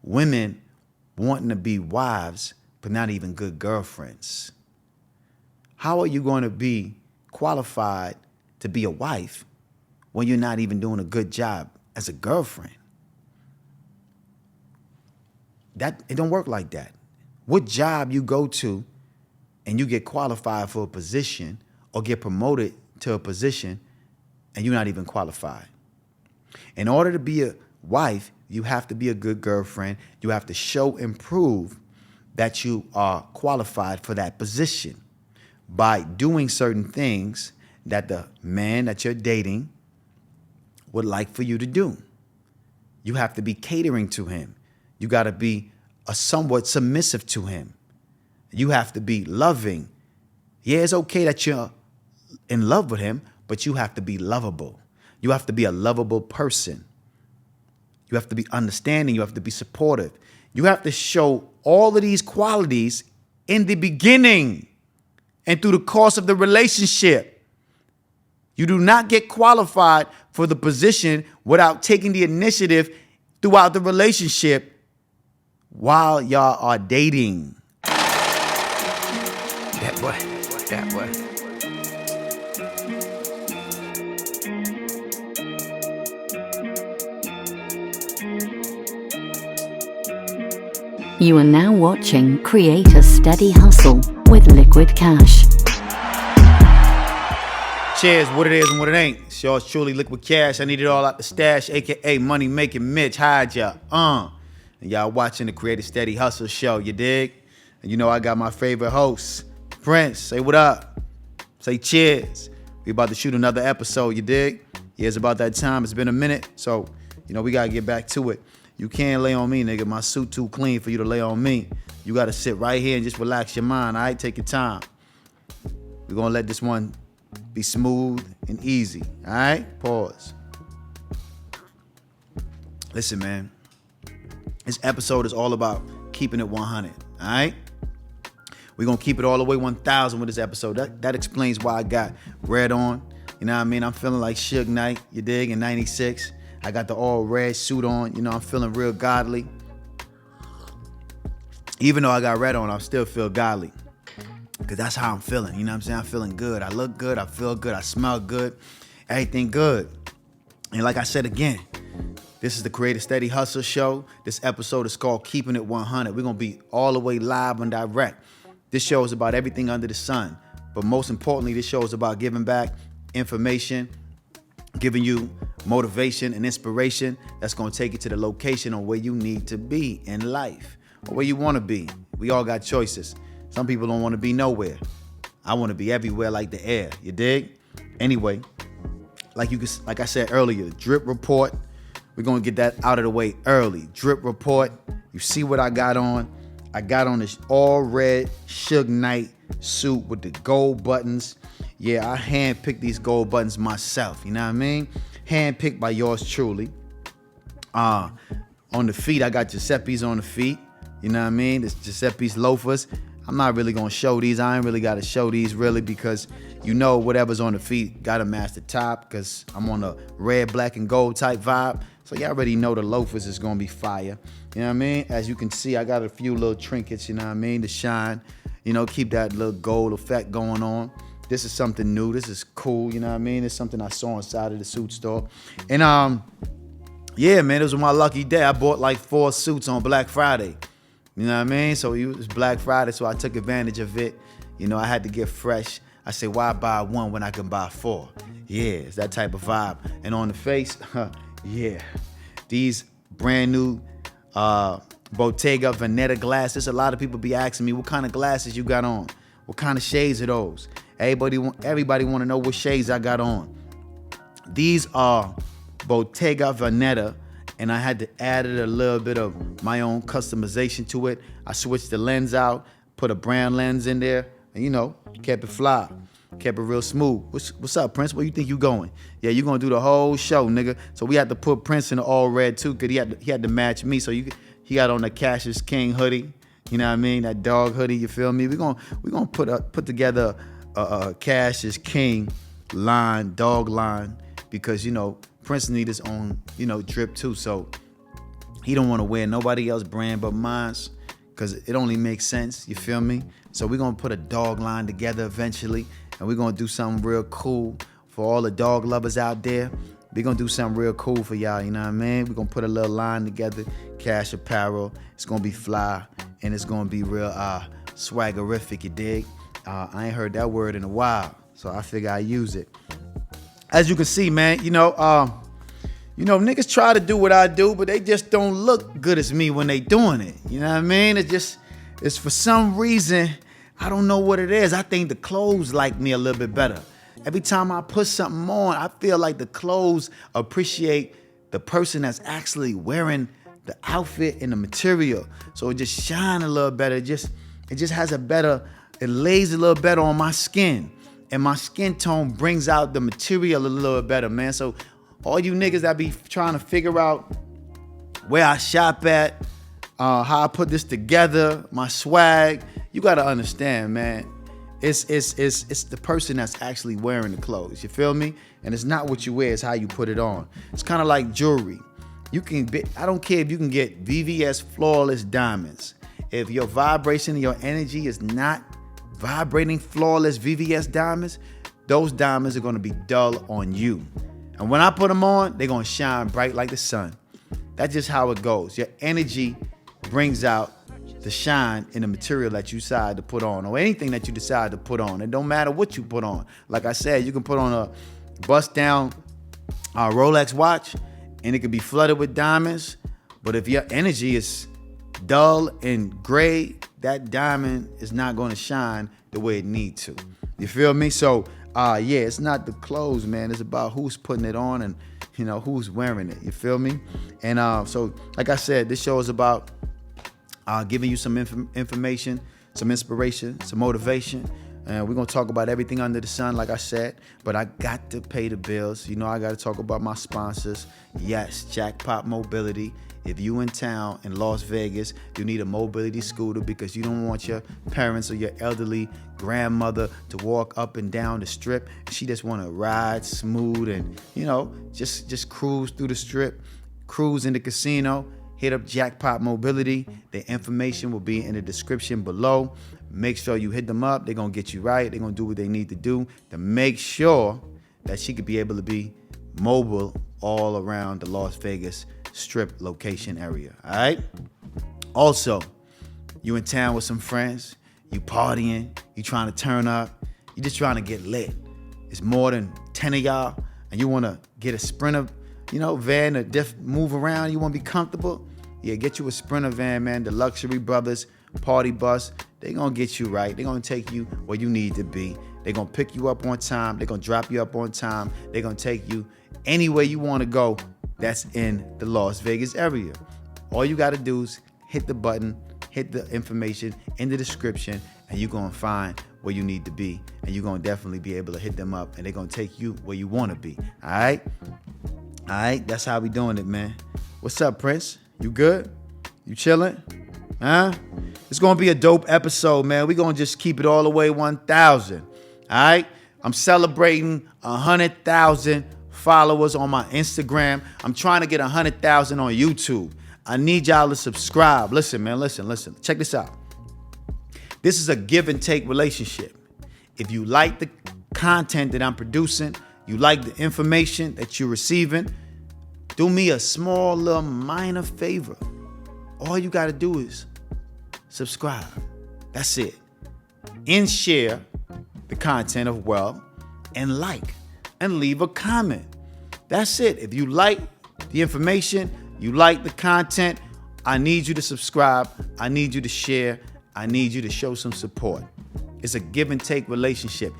women wanting to be wives, but not even good girlfriends. How are you going to be qualified to be a wife when you're not even doing a good job as a girlfriend? It don't work like that. What job you go to and you get qualified for a position or get promoted to a position and you're not even qualified? In order to be a wife, you have to be a good girlfriend. You have to show and prove that you are qualified for that position by doing certain things that the man that you're dating would like for you to do. You have to be catering to him. You got to be somewhat submissive to him. You have to be loving. Yeah, it's okay that you're in love with him, but you have to be lovable. You have to be a lovable person. You have to be understanding. You have to be supportive. You have to show all of these qualities in the beginning and through the course of the relationship. You do not get qualified for the position without taking the initiative throughout the relationship while y'all are dating. That boy. You are now watching Create a Steady Hustle with Liquid Cash. Cheers, what it is and what it ain't. It's yours truly, Liquid Cash. I need it all out the stash, aka Money Making Mitch. Hide ya. And y'all watching the Create a Steady Hustle show, you dig? And you know I got my favorite host, Prince. Say what up. Say cheers. We about to shoot another episode, you dig? Yeah, it's about that time. It's been a minute, so you know we gotta get back to it. You can't lay on me, nigga. My suit too clean for you to lay on me. You gotta sit right here and just relax your mind, all right? Take your time. We're gonna let this one be smooth and easy, all right? Pause. Listen, man. This episode is all about keeping it 100, all right? We're gonna keep it all the way 1,000 with this episode. That explains why I got red on. You know what I mean? I'm feeling like Suge Knight, you dig, in 96. I got the all red suit on. You know, I'm feeling real godly. Even though I got red on, I still feel godly. Because that's how I'm feeling. You know what I'm saying? I'm feeling good. I look good. I feel good. I smell good. Everything good. And like I said again, this is the Create a Steady Hustle show. This episode is called Keeping It 100. We're going to be all the way live and direct. This show is about everything under the sun. But most importantly, this show is about giving back information, giving you motivation and inspiration that's going to take you to the location on where you need to be in life or where you want to be. We all got choices. Some people don't want to be nowhere. I want to be everywhere like the air. You dig? Anyway, like I said earlier, drip report. We're going to get that out of the way early. Drip report. You see what I got on? I got on this all red Suge Knight suit with the gold buttons. Yeah, I handpicked these gold buttons myself. You know what I mean? Handpicked by yours truly. On the feet, I got Giuseppe's on the feet. You know what I mean? This Giuseppe's loafers. I'm not really going to show these. I ain't really got to show these really because you know whatever's on the feet got to match the top because I'm on a red, black, and gold type vibe. So you already know the loafers is going to be fire. You know what I mean? As you can see, I got a few little trinkets, you know what I mean, to shine. You know, keep that little gold effect going on. This is something new. This is cool, you know what I mean? It's something I saw inside of the suit store. And yeah, man, it was my lucky day. I bought like 4 suits on Black Friday. You know what I mean? So it was Black Friday, so I took advantage of it. You know, I had to get fresh. I said, why buy 1 when I can buy 4? Yeah, it's that type of vibe. And on the face, yeah, these brand new Bottega Veneta glasses. A lot of people be asking me, what kind of glasses you got on? What kind of shades are those? Everybody want to know what shades I got on. These are Bottega Veneta, and I had to add a little bit of my own customization to it. I switched the lens out, put a brand lens in there, and you know, kept it fly, kept it real smooth. What's up, Prince? Where you think you going? Yeah, you gonna do the whole show, nigga. So we had to put Prince in the all red too, cause he had to match me. So he got on the Cassius King hoodie. You know what I mean? That dog hoodie. You feel me? We gonna put together a Cassius King line, dog line, because you know Prince need his own, you know, drip too. So He don't want to wear nobody else's brand but mine's because it only makes sense. You feel me? So we're going to put a dog line together eventually, and we're going to do something real cool for all the dog lovers out there. We're going to do something real cool for y'all, you know what I mean? We're going to put a little line together, Cash Apparel. It's going to be fly, and it's going to be real swaggerific, you dig? I ain't heard that word in a while, so I figure I use it. As you can see, man, niggas try to do what I do, but they just don't look good as me when they doing it. You know what I mean? It's for some reason, I don't know what it is. I think the clothes like me a little bit better. Every time I put something on, I feel like the clothes appreciate the person that's actually wearing the outfit and the material. So it just shine a little better. It just has it lays a little better on my skin. And my skin tone brings out the material a little better, man. So all you niggas that be trying to figure out where I shop at, how I put this together, my swag, you gotta understand, man. It's the person that's actually wearing the clothes. You feel me? And it's not what you wear, it's how you put it on. It's kind of like jewelry. I don't care if you can get VVS flawless diamonds. If your vibration and your energy is not vibrating flawless VVS diamonds, those diamonds are gonna be dull on you. And when I put them on, they're gonna shine bright like the sun. That's just how it goes. Your energy brings out the shine in the material that you decide to put on, or anything that you decide to put on. It don't matter what you put on. Like I said, you can put on a bust down Rolex watch and it could be flooded with diamonds, but if your energy is dull and gray, that diamond is not gonna shine the way it needs to. You feel me? So it's not the clothes, man. It's about who's putting it on and who's wearing it. You feel me? And so like I said, this show is about giving you some information, some inspiration, some motivation. And we're going to talk about everything under the sun, like I said. But I got to pay the bills. I got to talk about my sponsors. Yes, Jackpot Mobility. If you in town in Las Vegas, you need a mobility scooter because you don't want your parents or your elderly grandmother to walk up and down the strip. She just want to ride smooth and, just cruise through the strip, cruise in the casino. Hit up Jackpot Mobility. The information will be in the description below. Make sure you hit them up. They're going to get you right. They're going to do what they need to do to make sure that she could be able to be mobile all around the Las Vegas Strip location area. All right? Also, you in town with some friends, you partying, you trying to turn up, you just trying to get lit. It's more than 10 of y'all, and you want to get a Sprinter, van to move around, you want to be comfortable. Yeah, get you a Sprinter van, man. The Luxury Brothers party bus, they gonna get you right. They gonna take you where you need to be. They gonna pick you up on time. They gonna drop you up on time. They gonna take you anywhere you wanna go that's in the Las Vegas area. All you gotta do is hit the button, hit the information in the description, and you're gonna find where you need to be. And you're gonna definitely be able to hit them up, and they're gonna take you where you wanna be. All right, that's how we doing it, man. What's up, Prince? You good? You chilling? Huh? It's gonna be a dope episode, man. We're gonna just keep it all the way 1,000. All right? I'm celebrating 100,000 followers on my Instagram. I'm trying to get 100,000 on YouTube. I need y'all to subscribe. Listen, man, listen. Check this out. This is a give and take relationship. If you like the content that I'm producing, you like the information that you're receiving, do me a small little minor favor. All you gotta do is subscribe. That's it. And share the content of Well, and like, and leave a comment. That's it. If you like the information, you like the content, I need you to subscribe. I need you to share. I need you to show some support. It's a give and take relationship.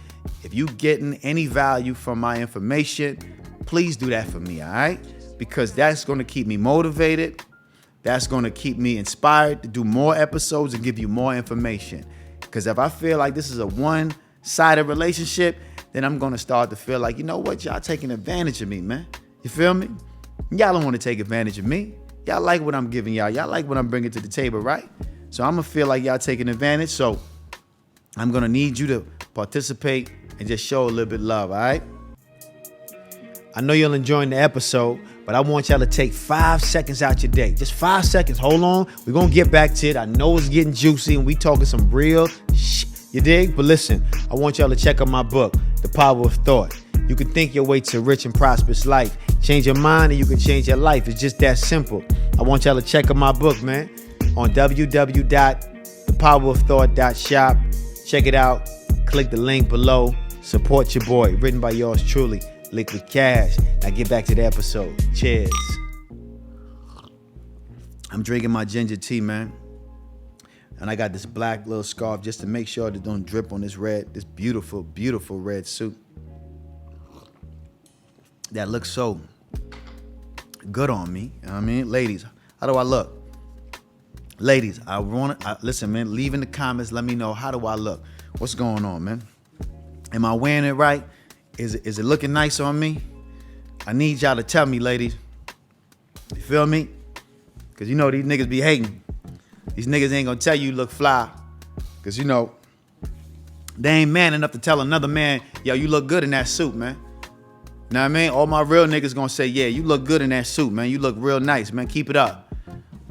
If you getting any value from my information, please do that for me, all right? Because that's going to keep me motivated. That's going to keep me inspired to do more episodes and give you more information. Because if I feel like this is a one-sided relationship, then I'm going to start to feel like, you know what? Y'all taking advantage of me, man. You feel me? Y'all don't want to take advantage of me. Y'all like what I'm giving y'all. Y'all like what I'm bringing to the table, right? So I'm going to feel like y'all taking advantage. So I'm going to need you to participate and just show a little bit of love, all right? I know you're enjoying the episode, But I want y'all to take 5 seconds out your day. Just 5 seconds. Hold on. We're going to get back to it. I know it's getting juicy and we talking some real shit. You dig? But listen, I want y'all to check out my book, The Power of Thought. You can think your way to a rich and prosperous life. Change your mind and you can change your life. It's just that simple. I want y'all to check out my book, man, on www.thepowerofthought.shop. Check it out. Click the link below. Support your boy. Written by yours truly, Liquid Cash. Now get back to the episode. Cheers. I'm drinking my ginger tea, man. And I got this black little scarf just to make sure that don't drip on this beautiful, beautiful red suit. That looks so good on me. You know what I mean? Ladies, how do I look? Ladies, listen, man, leave in the comments. Let me know, how do I look? What's going on, man? Am I wearing it right? Is it looking nice on me? I need y'all to tell me, ladies. You feel me? Because you know these niggas be hating. These niggas ain't gonna tell you look fly. Because you know, they ain't man enough to tell another man, yo, you look good in that suit, man. Know what I mean? All my real niggas gonna say, yeah, you look good in that suit, man. You look real nice, man. Keep it up.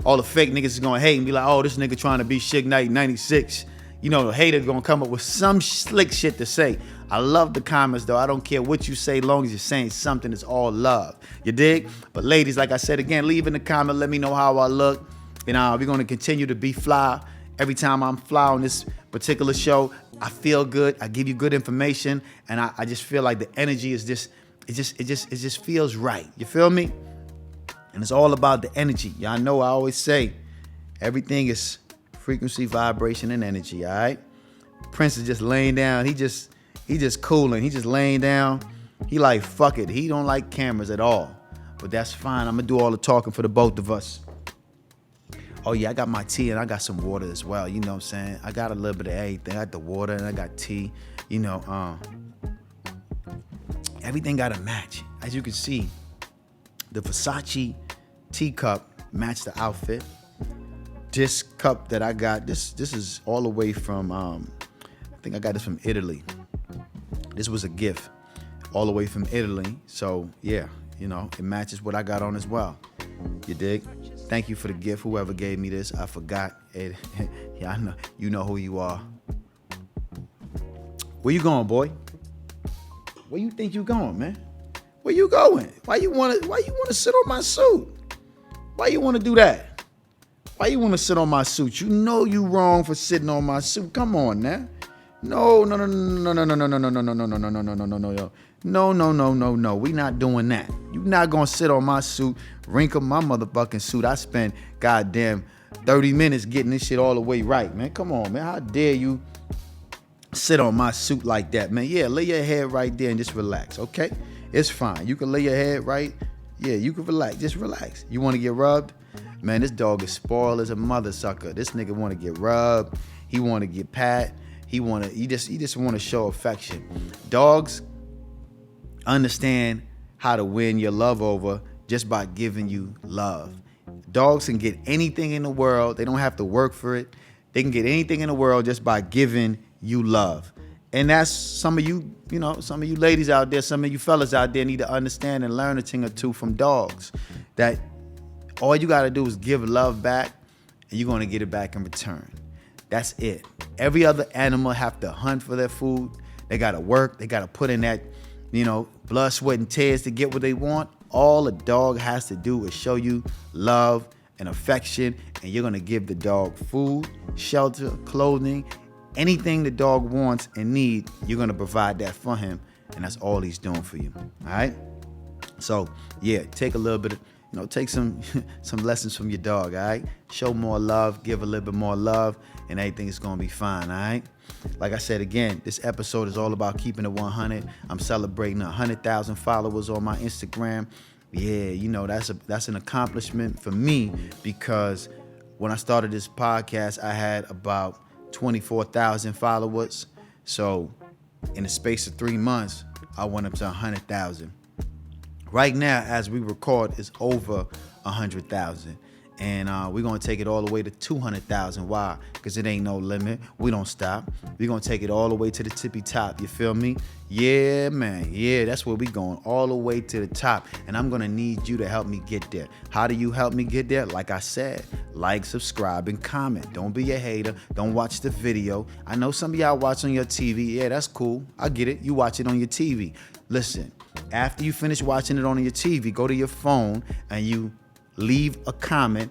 All the fake niggas is gonna hate and be like, oh, this nigga trying to be Suge Knight 96. You know, the hater gonna come up with some slick shit to say. I love the comments, though. I don't care what you say, long as you're saying something. It's all love. You dig? But ladies, like I said again, leave in the comment. Let me know how I look. And we're gonna continue to be fly. Every time I'm fly on this particular show, I feel good. I give you good information, and I just feel like the energy is just, it just feels right. You feel me? And it's all about the energy. Y'all know I always say, everything is frequency, vibration, and energy. All right. Prince is just laying down. He just cooling. He just laying down. He like, fuck it. He don't like cameras at all. But that's fine. I'm gonna do all the talking for the both of us. Oh yeah, I got my tea and I got some water as well. You know what I'm saying? I got a little bit of everything. I got the water and I got tea. You know, everything got to match. As you can see, the Versace teacup matched the outfit. This cup that I got, this is all the way from, I think I got this from Italy. This was a gift all the way from Italy. So yeah, you know, it matches what I got on as well. You dig? Thank you for the gift, whoever gave me this. I forgot it. Yeah, I know. You know who you are. Where you going, boy? Where you think you going, man? Where you going? Why you wanna sit on my suit? Why you wanna do that? Why you wanna sit on my suit? You know you wrong for sitting on my suit. Come on now. No. We not doing that. You not gonna sit on my suit, wrinkle my motherfucking suit. I spent goddamn 30 minutes getting this shit all the way right, man. Come on, man. How dare you sit on my suit like that, man? Yeah, lay your head right there and just relax, okay? It's fine. You can lay your head right. Yeah, you can relax. Just relax. You want to get rubbed? Man, this dog is spoiled as a mother sucker. This nigga want to get rubbed. He want to get pat. He just want to show affection. Dogs understand how to win your love over just by giving you love. Dogs can get anything in the world. They don't have to work for it. They can get anything in the world just by giving you love. And that's some of you, some of you ladies out there, some of you fellas out there need to understand and learn a thing or two from dogs. That all you got to do is give love back and you're going to get it back in return. That's it. Every other animal have to hunt for their food. They got to work. They got to put in that, blood, sweat, and tears to get what they want. All a dog has to do is show you love and affection, and you're going to give the dog food, shelter, clothing, anything the dog wants and needs, you're going to provide that for him, and that's all he's doing for you. All right? So, yeah, take a little bit of, take some lessons from your dog, all right? Show more love, give a little bit more love, and everything is going to be fine, all right? Like I said, again, this episode is all about keeping it 100. I'm celebrating 100,000 followers on my Instagram. Yeah, that's an accomplishment for me because when I started this podcast, I had about 24,000 followers. So in the space of 3 months, I went up to 100,000. Right now, as we record, it's over 100,000. And we're going to take it all the way to 200,000. Why? Because it ain't no limit. We don't stop. We're going to take it all the way to the tippy top. You feel me? Yeah, man. Yeah, that's where we going. All the way to the top. And I'm going to need you to help me get there. How do you help me get there? Like I said, like, subscribe, and comment. Don't be a hater. Don't watch the video. I know some of y'all watch on your TV. Yeah, that's cool. I get it. You watch it on your TV. Listen, after you finish watching it on your TV, go to your phone and you leave a comment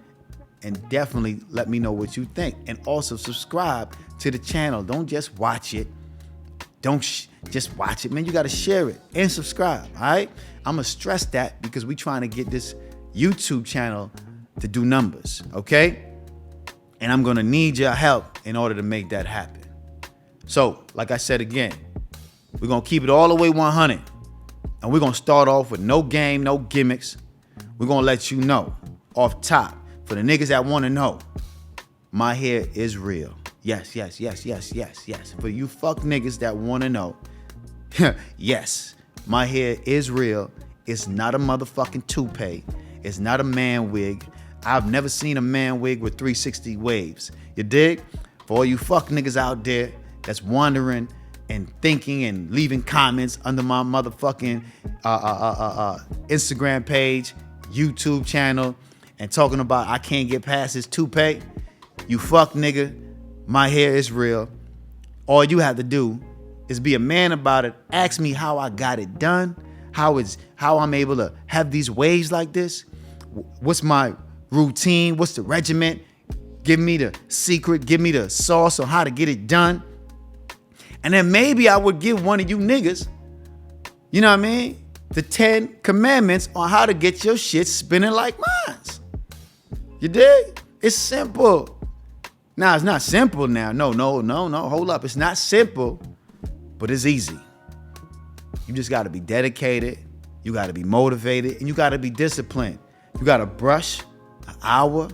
and definitely let me know what you think. And also subscribe to the channel. Don't just watch it. Don't just watch it, man. You got to share it and subscribe, all right? I'm going to stress that because we trying to get this YouTube channel to do numbers, okay? And I'm going to need your help in order to make that happen. So, like I said again, we're going to keep it all the way 100. And we're going to start off with no game, no gimmicks. We're going to let you know off top, for the niggas that want to know, my hair is real. Yes, yes, yes, yes, yes, yes. For you fuck niggas that want to know, yes, my hair is real. It's not a motherfucking toupee. It's not a man wig. I've never seen a man wig with 360 waves. You dig? For all you fuck niggas out there that's wondering and thinking and leaving comments under my motherfucking Instagram page, YouTube channel, and talking about I can't get past this toupee, you fuck nigga, my hair is real. All you have to do is be a man about it. Ask me how I got it done, how I'm able to have these waves like this. What's my routine? What's the regiment? Give me the secret, give me the sauce on how to get it done. And then maybe I would give one of you niggas, you know what I mean, the 10 commandments on how to get your shit spinning like mine. You dig? It's simple. Now, it's not simple now. No. Hold up. It's not simple, but it's easy. You just got to be dedicated. You got to be motivated, and you got to be disciplined. You got to brush an hour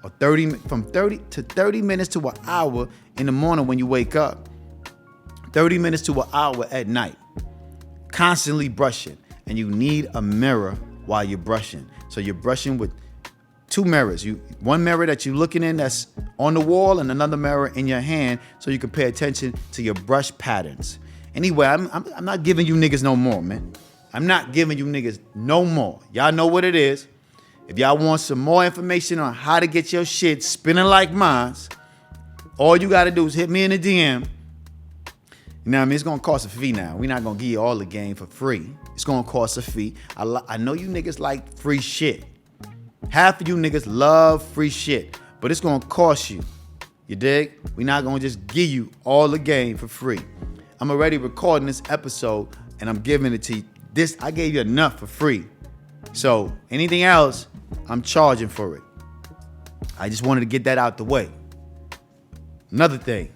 or 30 to 30 minutes to an hour in the morning when you wake up. 30 minutes to an hour at night. Constantly brushing. And you need a mirror while you're brushing. So you're brushing with 2 mirrors. One mirror that you're looking in that's on the wall and another mirror in your hand so you can pay attention to your brush patterns. Anyway, I'm not giving you niggas no more, man. I'm not giving you niggas no more. Y'all know what it is. If y'all want some more information on how to get your shit spinning like mine, all you got to do is hit me in the DM. You know what I mean? It's going to cost a fee now. We're not going to give you all the game for free. It's going to cost a fee. I know you niggas like free shit. Half of you niggas love free shit, but it's going to cost you. You dig? We're not going to just give you all the game for free. I'm already recording this episode, and I'm giving it to you. I gave you enough for free. So anything else, I'm charging for it. I just wanted to get that out the way. Another thing.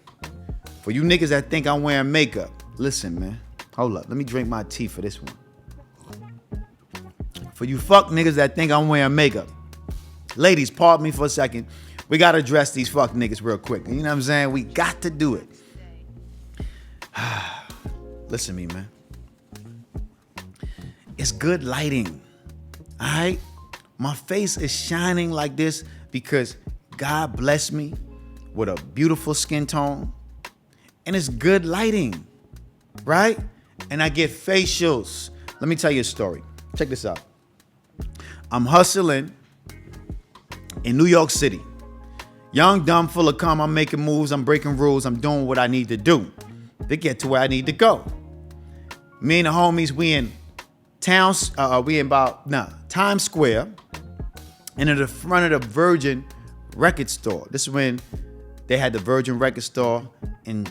For you niggas that think I'm wearing makeup, listen, man. Hold up. Let me drink my tea for this one. For you fuck niggas that think I'm wearing makeup, ladies, pardon me for a second. We got to address these fuck niggas real quick. You know what I'm saying? We got to do it. Listen to me, man. It's good lighting. All right? My face is shining like this because God blessed me with a beautiful skin tone. And it's good lighting, right? And I get facials. Let me tell you a story. Check this out. I'm hustling in New York City. Young, dumb, full of cum. I'm making moves. I'm breaking rules. I'm doing what I need to do to get to where I need to go. Me and the homies, we in Times Square, and at the front of the Virgin record store. This is when they had the Virgin record store in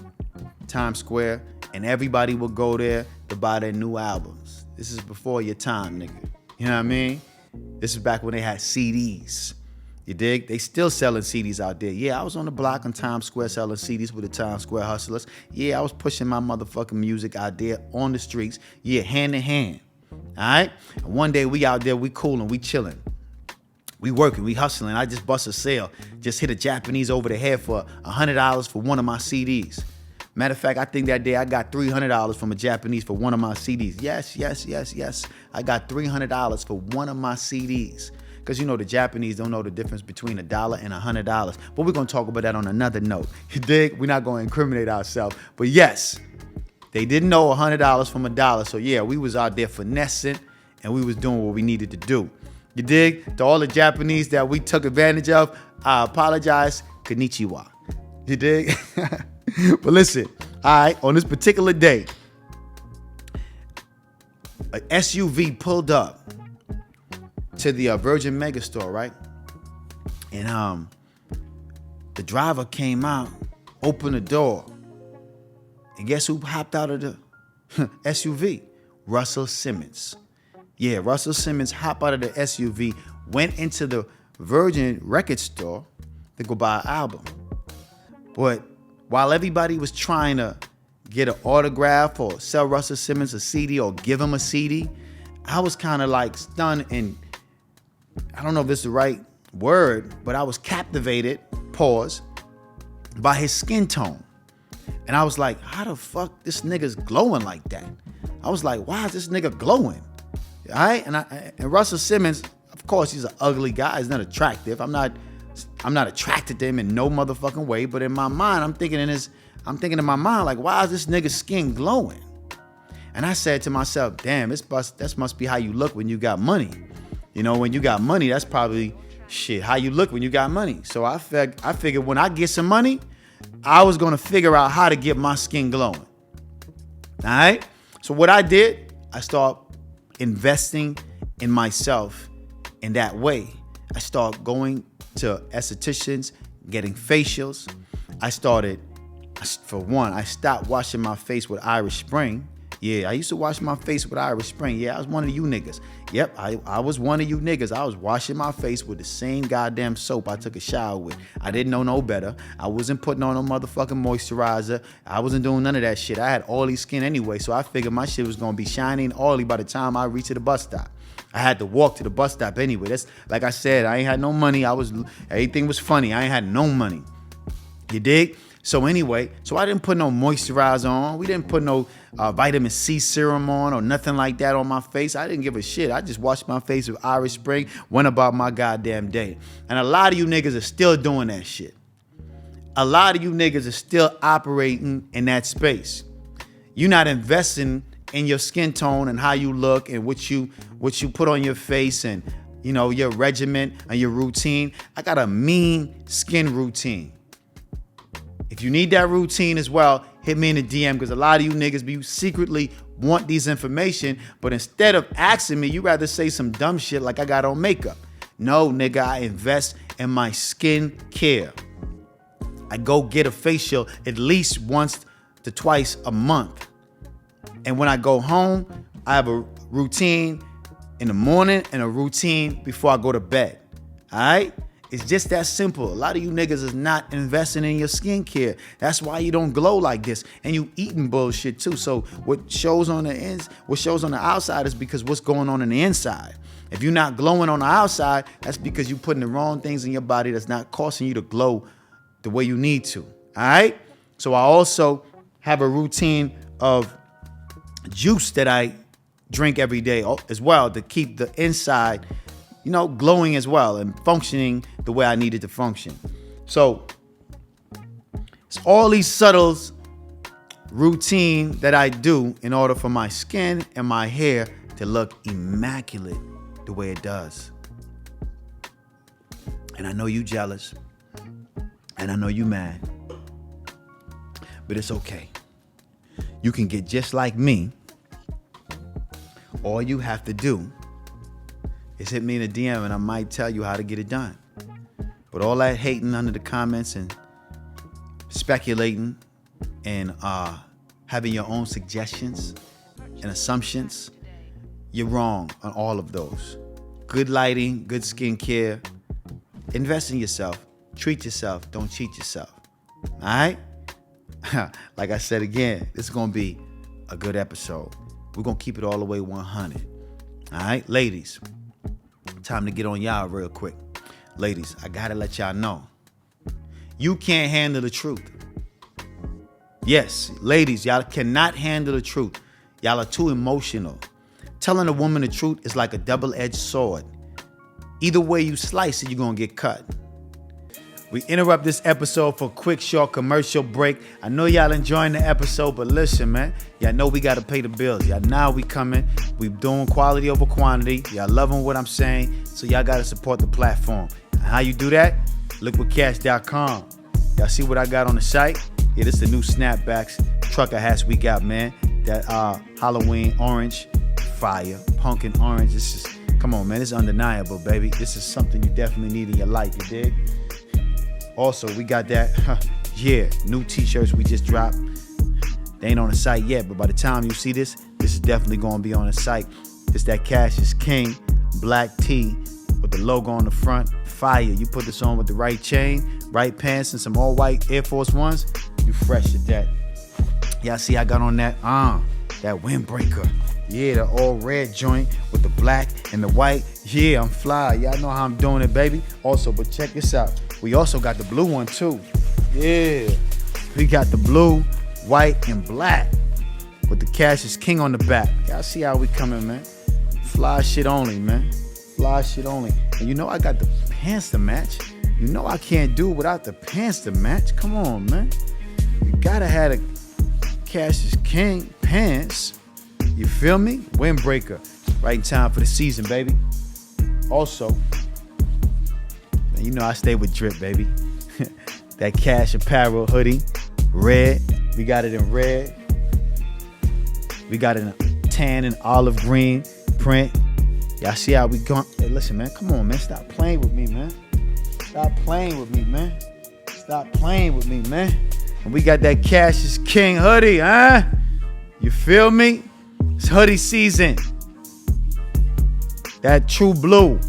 Times Square, and everybody would go there to buy their new albums. This is before your time, nigga. You know what I mean? This is back when they had CDs. You dig? They still selling CDs out there. Yeah, I was on the block in Times Square selling CDs with the Times Square hustlers. Yeah, I was pushing my motherfucking music out there on the streets. Yeah, hand in hand. All right? And one day we out there, we coolin', we chillin'. We working, we hustling. I just bust a sale. Just hit a Japanese over the head for $100 for one of my CDs. Matter of fact, I think that day I got $300 from a Japanese for one of my CDs. Yes. I got $300 for one of my CDs. Because, you know, the Japanese don't know the difference between $1 and $100. But we're going to talk about that on another note. You dig? We're not going to incriminate ourselves. But yes, they didn't know $100 from $1. So, yeah, we was out there finessing and we was doing what we needed to do. You dig? To all the Japanese that we took advantage of, I apologize. Konnichiwa. You dig? But listen, all right, on this particular day, an SUV pulled up to the Virgin Megastore, right? And the driver came out, opened the door, and guess who hopped out of the SUV? Russell Simmons. Yeah, Russell Simmons hopped out of the SUV, went into the Virgin record store to go buy an album. But while everybody was trying to get an autograph or sell Russell Simmons a CD or give him a CD, I was kind of like stunned, and I don't know if this is the right word, but I was captivated, pause, by his skin tone. And I was like, how the fuck this nigga's glowing like that? I was like, why is this nigga glowing? All right? And Russell Simmons, of course, he's an ugly guy. He's not attractive. I'm not attracted to him in no motherfucking way. But in my mind, I'm thinking in my mind, like, why is this nigga's skin glowing? And I said to myself, damn, that must be how you look when you got money. You know, when you got money, that's probably how you look when you got money. So I figured when I get some money, I was gonna figure out how to get my skin glowing. All right? So what I did, I started investing in myself in that way. I started going to estheticians, getting facials. I stopped washing my face with Irish Spring. Yeah, I used to wash my face with Irish Spring. Yeah, I was one of you niggas. Yep, I was one of you niggas. I was washing my face with the same goddamn soap I took a shower with. I didn't know no better. I wasn't putting on no motherfucking moisturizer. I wasn't doing none of that shit. I had oily skin anyway, so I figured my shit was gonna be shiny and oily by the time I reached the bus stop. I had to walk to the bus stop anyway. That's like I said, I ain't had no money. Everything was funny. I ain't had no money. You dig? So anyway, I didn't put no moisturizer on. We didn't put no vitamin C serum on or nothing like that on my face. I didn't give a shit. I just washed my face with Irish Spring, went about my goddamn day. And a lot of you niggas are still doing that shit. A lot of you niggas are still operating in that space. You're not investing in your skin tone and how you look and what you put on your face and, you know, your regimen and your routine. I got a mean skin routine. If you need that routine as well, hit me in the DM, because a lot of you niggas be secretly want these information, but instead of asking me, you rather say some dumb shit like I got on makeup. No, nigga, I invest in my skin care. I go get a facial at least once to twice a month. And when I go home, I have a routine in the morning and a routine before I go to bed. All right? It's just that simple. A lot of you niggas is not investing in your skincare. That's why you don't glow like this. And you eating bullshit too. So what shows on the outside is because what's going on the inside. If you're not glowing on the outside, that's because you're putting the wrong things in your body that's not causing you to glow the way you need to. All right? So I also have a routine of juice that I drink every day as well to keep the inside, you know, glowing as well and functioning the way I need it to function. So it's all these subtle routine that I do in order for my skin and my hair to look immaculate the way it does. And I know you jealous, and I know you mad, but it's okay. You can get just like me. All you have to do is hit me in a DM and I might tell you how to get it done. But all that hating under the comments and speculating and having your own suggestions and assumptions, you're wrong on all of those. Good lighting, good skincare, invest in yourself, treat yourself, don't cheat yourself. All right? Like I said again, this is going to be a good episode. We're going to keep it all the way 100. All right? Ladies, time to get on y'all real quick. Ladies, I got to let y'all know. You can't handle the truth. Yes, ladies, y'all cannot handle the truth. Y'all are too emotional. Telling a woman the truth is like a double-edged sword. Either way you slice it, you're going to get cut. We interrupt this episode for a quick, short commercial break. I know y'all enjoying the episode, but listen, man. Y'all know we got to pay the bills. Y'all now we coming. We doing quality over quantity. Y'all loving what I'm saying, so y'all got to support the platform. And how you do that? LiquidCash.com. Y'all see what I got on the site? Yeah, this is the new snapbacks trucker hats we got, man. That Halloween orange, fire, pumpkin orange. This is, come on, man. It's undeniable, baby. This is something you definitely need in your life, you dig? Also, we got that, new t-shirts we just dropped. They ain't on the site yet, but by the time you see this is definitely gonna be on the site. It's that Cash is King black tee with the logo on the front. Fire. You put this on with the right chain, right pants, and some all white Air Force Ones, you fresh to that. Y'all see I got on that windbreaker. Yeah, the all red joint with the black and the white. Yeah, I'm fly. Y'all know how I'm doing it, baby. Also, but check this out. We also got the blue one too. Yeah. We got the blue, white, and black with the Cash is King on the back. Y'all see how we coming, man. Fly shit only, man. Fly shit only. And you know I got the pants to match. You know I can't do without the pants to match. Come on, man. You gotta have the Cash is King pants. You feel me? Windbreaker. Right in time for the season, baby. Also, you know I stay with drip, baby. That Cash apparel hoodie, red. We got it in red. We got it in tan and olive green print. Y'all see how we going? Hey, listen, man. Come on, man. Stop playing with me, man. Stop playing with me, man. Stop playing with me, man. And we got that Cash is King hoodie, huh? You feel me? It's hoodie season. That true blue.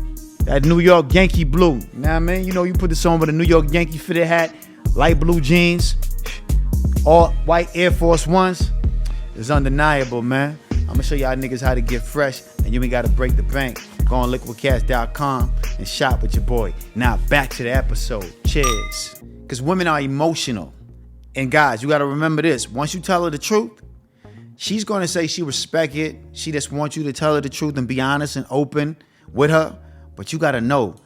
That New York Yankee blue. You know what I mean? You know, you put this on with a New York Yankee fitted hat, light blue jeans, all white Air Force Ones. It's undeniable, man. I'm gonna show y'all niggas how to get fresh, and you ain't gotta break the bank. Go on liquidcash.com and shop with your boy. Now back to the episode. Cheers. Because women are emotional. And guys, you gotta remember this. Once you tell her the truth, she's gonna say she respect it. She just wants you to tell her the truth and be honest and open with her. But you gotta know,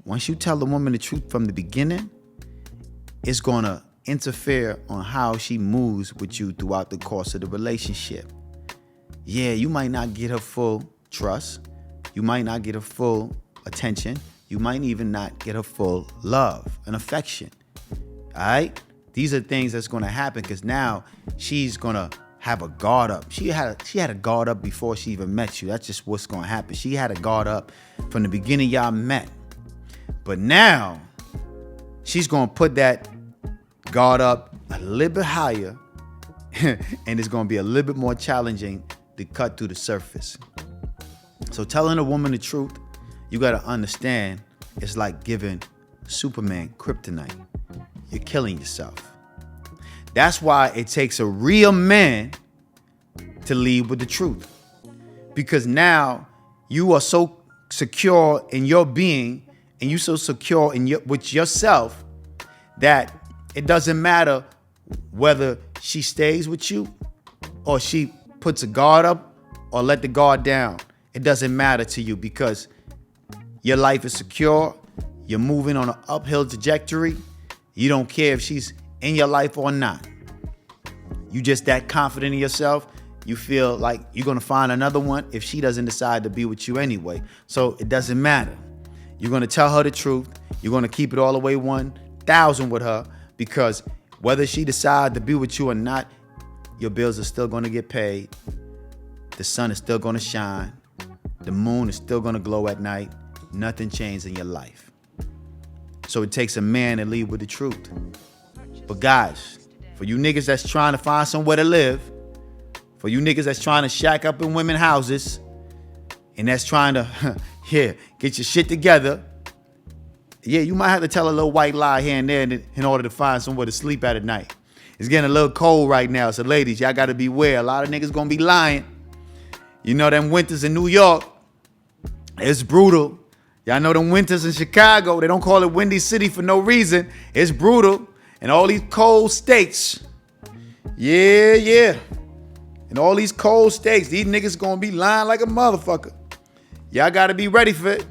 once you tell the woman the truth from the beginning, it's gonna interfere on how she moves with you throughout the course of the relationship. Yeah, you might not get her full trust. You might not get her full attention. You might even not get her full love and affection. All right? These are things that's gonna happen because now she's gonna have a guard up. She had a guard up before she even met you. That's just what's gonna happen. She had a guard up from the beginning y'all met. But now, she's gonna put that guard up a little bit higher and it's gonna be a little bit more challenging to cut through the surface. So telling a woman the truth, you gotta understand, it's like giving Superman kryptonite. You're killing yourself. That's why it takes a real man to lead with the truth. Because now you are so secure in your being and you so secure with yourself that it doesn't matter whether she stays with you or she puts a guard up or let the guard down. It doesn't matter to you because your life is secure. You're moving on an uphill trajectory. You don't care if she's in your life or not. You just that confident in yourself. You feel like you're gonna find another one if she doesn't decide to be with you anyway. So it doesn't matter. You're gonna tell her the truth. You're gonna keep it all the way 1,000 with her because whether she decides to be with you or not, your bills are still gonna get paid. The sun is still gonna shine. The moon is still gonna glow at night. Nothing changed in your life. So it takes a man to lead with the truth. But guys, for you niggas that's trying to find somewhere to live, for you niggas that's trying to shack up in women's houses, and that's trying to, get your shit together, yeah, you might have to tell a little white lie here and there in order to find somewhere to sleep at night. It's getting a little cold right now, so ladies, y'all gotta beware. A lot of niggas gonna be lying. You know them winters in New York, it's brutal. Y'all know them winters in Chicago, they don't call it Windy City for no reason. It's brutal. And all these cold states. Yeah. And all these cold states, these niggas gonna be lying like a motherfucker. Y'all gotta be ready for it.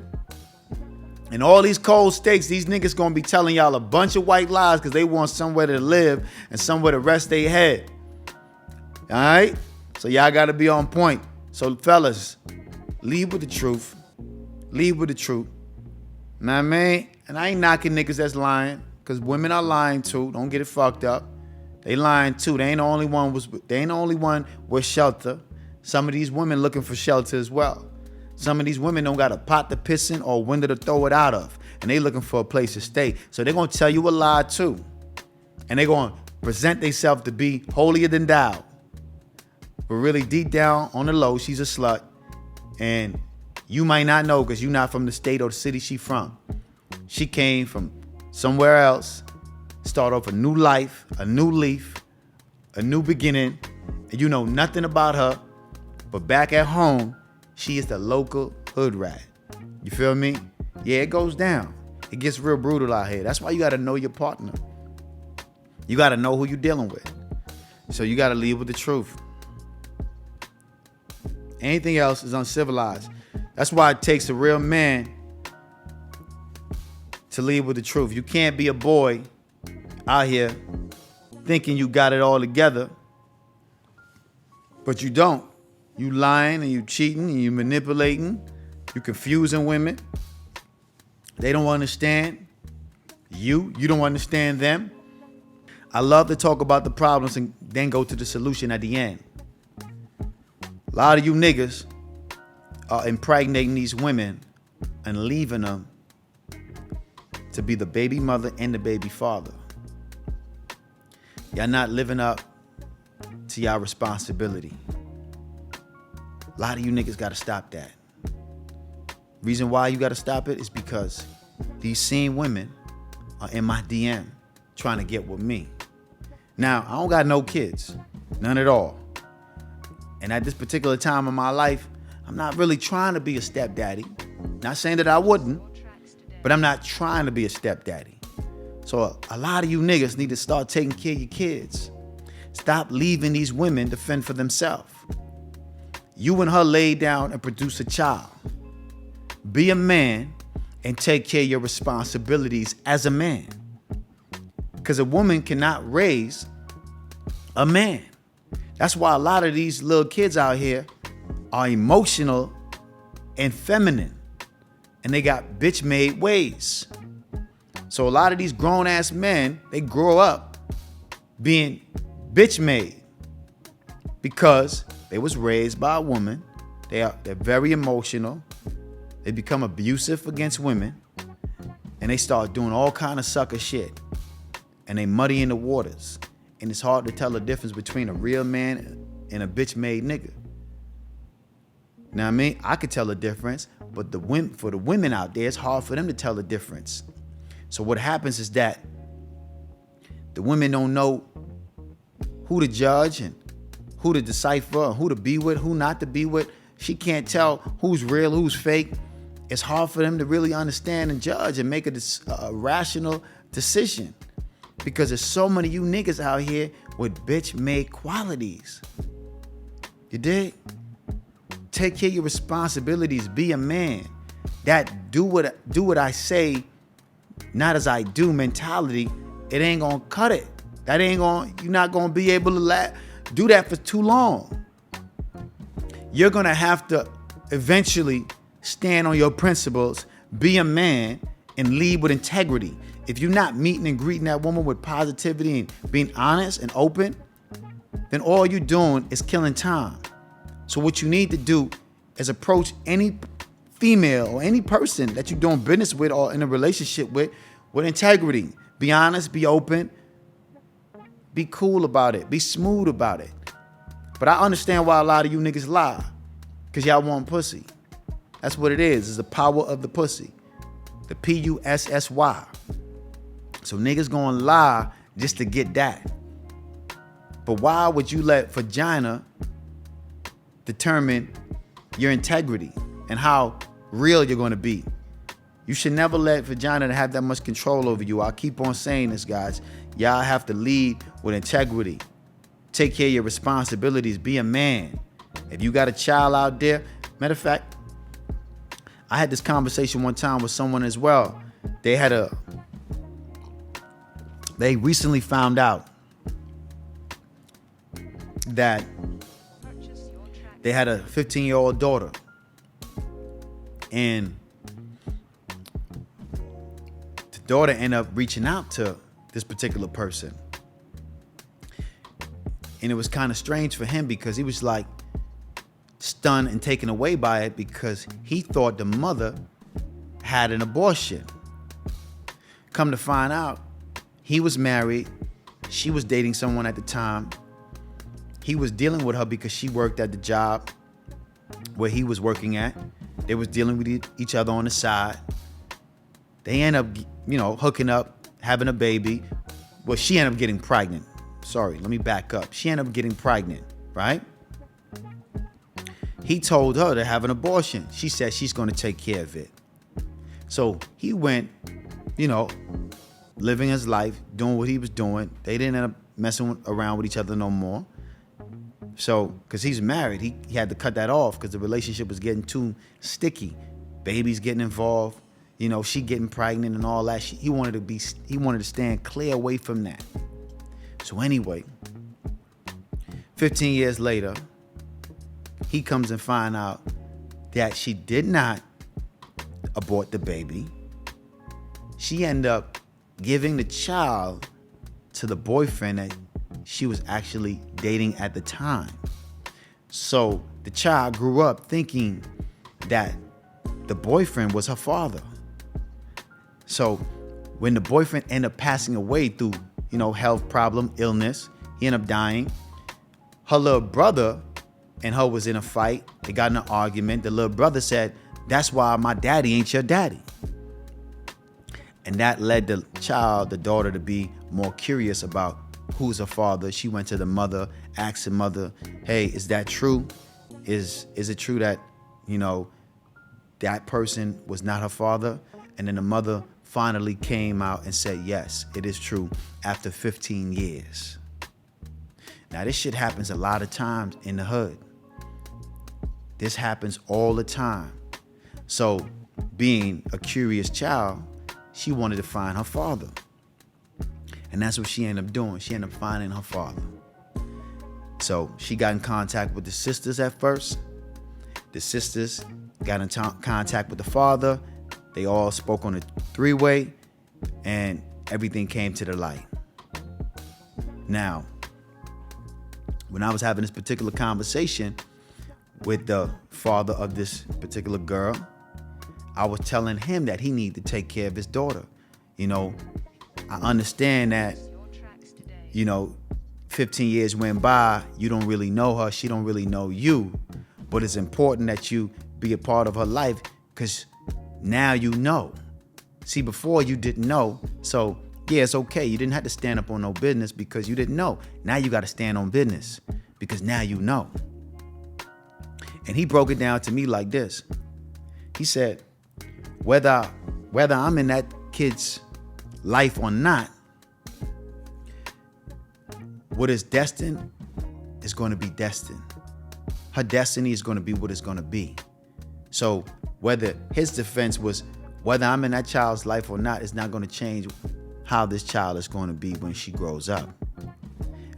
And all these cold steaks, these niggas gonna be telling y'all a bunch of white lies because they want somewhere to live and somewhere to rest their head. All right? So y'all gotta be on point. So fellas, lead with the truth. Lead with the truth. Know what I mean? And I ain't knocking niggas that's lying, because women are lying too. Don't get it fucked up. They lying too. They ain't the only one with shelter. Some of these women looking for shelter as well. Some of these women don't got a pot to piss in or a window to throw it out of. And they looking for a place to stay. So they're going to tell you a lie too. And they're going to present themselves to be holier than thou. But really deep down on the low, she's a slut. And you might not know because you're not from the state or the city she from. She came from somewhere else, start off a new life, a new leaf, a new beginning. And you know nothing about her. But back at home, she is the local hood rat. You feel me? Yeah, it goes down. It gets real brutal out here. That's why you got to know your partner. You got to know who you're dealing with. So you got to lead with the truth. Anything else is uncivilized. That's why it takes a real man to lead with the truth. You can't be a boy out here thinking you got it all together, but you don't. You lying and you cheating and you manipulating. You confusing women. They don't understand you. You don't understand them. I love to talk about the problems and then go to the solution at the end. A lot of you niggas are impregnating these women and leaving them to be the baby mother and the baby father. Y'all not living up to y'all responsibility. A lot of you niggas gotta stop that. Reason why you gotta stop it is because these same women are in my DM trying to get with me. Now, I don't got no kids, none at all. And at this particular time in my life, I'm not really trying to be a stepdaddy. Not saying that I wouldn't, but I'm not trying to be a stepdaddy. So a lot of you niggas need to start taking care of your kids. Stop leaving these women to fend for themselves. You and her lay down and produce a child. Be a man and take care of your responsibilities as a man. Because a woman cannot raise a man. That's why a lot of these little kids out here are emotional and feminine. And they got bitch-made ways. So a lot of these grown-ass men, they grow up being bitch-made because they was raised by a woman. They're very emotional. They become abusive against women. And they start doing all kind of sucker shit. And they muddy in the waters. And it's hard to tell the difference between a real man and a bitch-made nigga. Now what I mean? I could tell the difference, but for the women out there, it's hard for them to tell the difference. So what happens is that the women don't know who to judge and who to decipher and who to be with, who not to be with. She can't tell who's real, who's fake. It's hard for them to really understand and judge and make a rational decision. Because there's so many of you niggas out here with bitch-made qualities. You dig? Take care of your responsibilities. Be a man. That do what I say, not as I do mentality, it ain't gonna cut it. You're not gonna be able to do that for too long. You're gonna have to eventually stand on your principles, be a man, and lead with integrity. If you're not meeting and greeting that woman with positivity and being honest and open, then all you're doing is killing time. So what you need to do is approach any female or any person that you're doing business with or in a relationship with integrity. Be honest, be open, be cool about it, be smooth about it. But I understand why a lot of you niggas lie, because y'all want pussy. That's what it is. It's the power of the pussy. The Pussy. So niggas gonna lie just to get that. But why would you let vagina determine your integrity and how real you're gonna be? You should never let vagina have that much control over you. I'll keep on saying this, guys. Y'all have to lead with integrity. Take care of your responsibilities. Be a man. If you got a child out there, matter of fact, I had this conversation one time with someone as well. They recently found out that they had a 15-year-old daughter, and the daughter ended up reaching out to this particular person. And it was kind of strange for him because he was like stunned and taken away by it because he thought the mother had an abortion. Come to find out, he was married. She was dating someone at the time. He was dealing with her because she worked at the job where he was working at. They was dealing with each other on the side. They end up, hooking up, having a baby. Well, she ended up getting pregnant. Sorry, let me back up. She ended up getting pregnant, right? He told her to have an abortion. She said she's going to take care of it. So he went, living his life, doing what he was doing. They didn't end up messing around with each other no more. So, because he's married, he had to cut that off because the relationship was getting too sticky. Babies getting involved, she getting pregnant and all that. He wanted to stand clear away from that. So anyway, 15 years later, he comes and find out that she did not abort the baby. She ended up giving the child to the boyfriend that she was actually dating at the time. So the child grew up thinking that the boyfriend was her father. So when the boyfriend ended up passing away through, health problem, illness, he ended up dying. Her little brother and her was in a fight. They got in an argument. The little brother said, "That's why my daddy ain't your daddy." And that led the daughter, to be more curious about who's her father. She went to the mother, asked the mother, "Hey, is that true? Is it true that, that person was not her father?" And then the mother finally came out and said, "Yes, it is true," after 15 years. Now, this shit happens a lot of times in the hood. This happens all the time. So, being a curious child, she wanted to find her father. And that's what she ended up doing. She ended up finding her father. So she got in contact with the sisters at first. The sisters got in contact with the father. They all spoke on a three-way, and everything came to the light. Now, when I was having this particular conversation with the father of this particular girl, I was telling him that he needed to take care of his daughter. I understand that, 15 years went by, you don't really know her, she don't really know you, but it's important that you be a part of her life because now you know. See, before you didn't know, so yeah, it's okay. You didn't have to stand up on no business because you didn't know. Now you got to stand on business because now you know. And he broke it down to me like this. He said, whether I'm in that kid's life or not, what is destined is going to be destined. Her destiny is going to be what it's going to be. So whether his defense was whether I'm in that child's life or not, it's not going to change how this child is going to be when she grows up.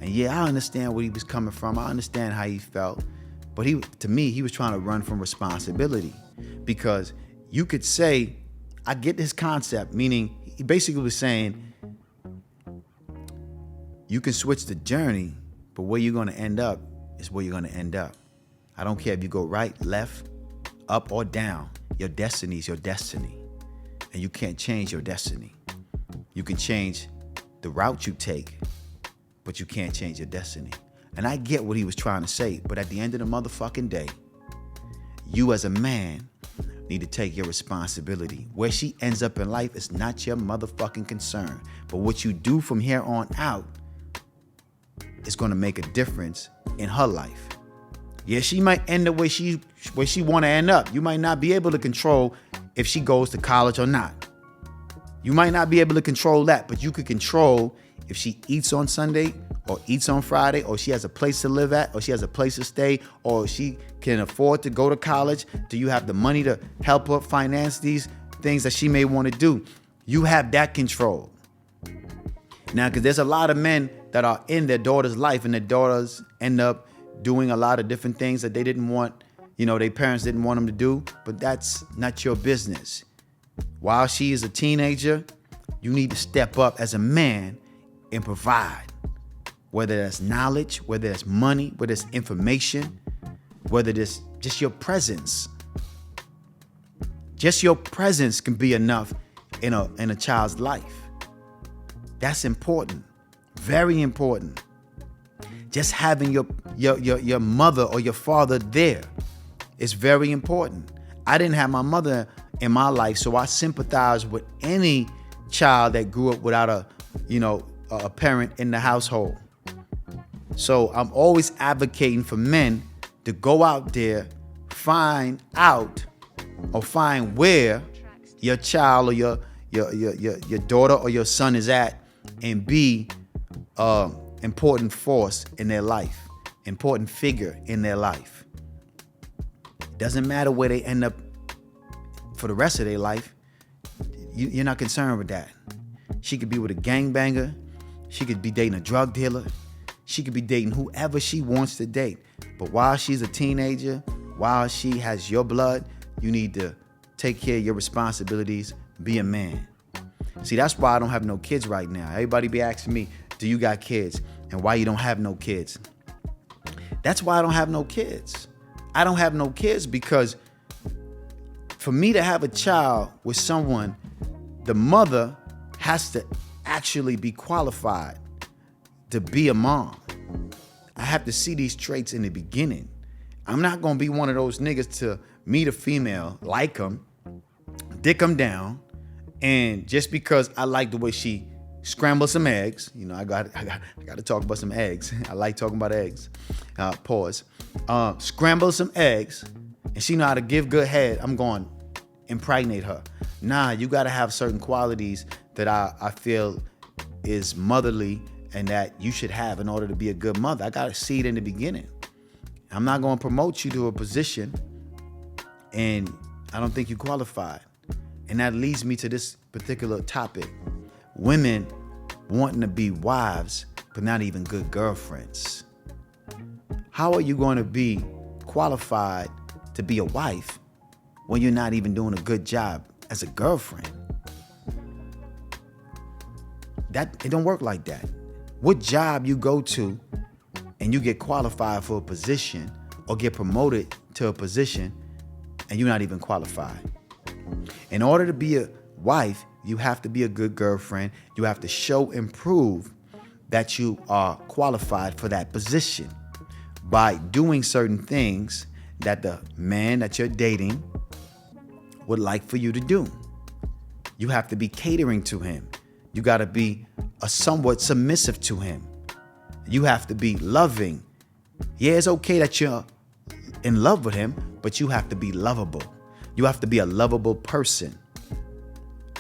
And yeah, I understand where he was coming from. I understand how he felt. But to me, he was trying to run from responsibility, because you could say, I get this concept, meaning he basically was saying, you can switch the journey, but where you're going to end up is where you're going to end up. I don't care if you go right, left, up, or down. Your destiny is your destiny. And you can't change your destiny. You can change the route you take, but you can't change your destiny. And I get what he was trying to say, but at the end of the motherfucking day, you as a man need to take your responsibility. Where she ends up in life is not your motherfucking concern. But what you do from here on out is going to make a difference in her life. Yeah, she might end up where she want to end up. You might not be able to control if she goes to college or not. You might not be able to control that, but you could control if she eats on Sunday or eats on Friday, or she has a place to live at, or she has a place to stay, or she can afford to go to college? Do you have the money to help her finance these things that she may want to do? You have that control. Now, because there's a lot of men that are in their daughter's life, and their daughters end up doing a lot of different things that they didn't want, their parents didn't want them to do, but that's not your business. While she is a teenager, you need to step up as a man and provide. Whether that's knowledge, whether that's money, whether it's information, whether it's just your presence. Just your presence can be enough in a child's life. That's important. Very important. Just having your mother or your father there is very important. I didn't have my mother in my life, so I sympathize with any child that grew up without a parent in the household. So I'm always advocating for men to go out there, find out or find where your child or your daughter or your son is at, and be an important force in their life, important figure in their life. Doesn't matter where they end up for the rest of their life. You're not concerned with that. She could be with a gangbanger. She could be dating a drug dealer. She could be dating whoever she wants to date. But while she's a teenager, while she has your blood, you need to take care of your responsibilities, be a man. See, that's why I don't have no kids right now. Everybody be asking me, do you got kids? And why you don't have no kids? That's why I don't have no kids. I don't have no kids because for me to have a child with someone, the mother has to actually be qualified to be a mom. I have to see these traits in the beginning. I'm not going to be one of those niggas to meet a female, like them, dick them down, and just because I like the way she scrambles some eggs, I got to talk about some eggs. I like talking about eggs. Pause. Scramble some eggs, and she know how to give good head. I'm going to impregnate her. Nah, you got to have certain qualities that I feel is motherly and that you should have in order to be a good mother. I got to see it in the beginning. I'm not going to promote you to a position and I don't think you qualified. And that leads me to this particular topic. Women wanting to be wives, but not even good girlfriends. How are you going to be qualified to be a wife when you're not even doing a good job as a girlfriend? It don't work like that. What job you go to and you get qualified for a position or get promoted to a position and you're not even qualified? In order to be a wife, you have to be a good girlfriend. You have to show and prove that you are qualified for that position by doing certain things that the man that you're dating would like for you to do. You have to be catering to him. You got to be somewhat submissive to him. You have to be loving. Yeah, it's okay that you're in love with him, but you have to be lovable. You have to be a lovable person.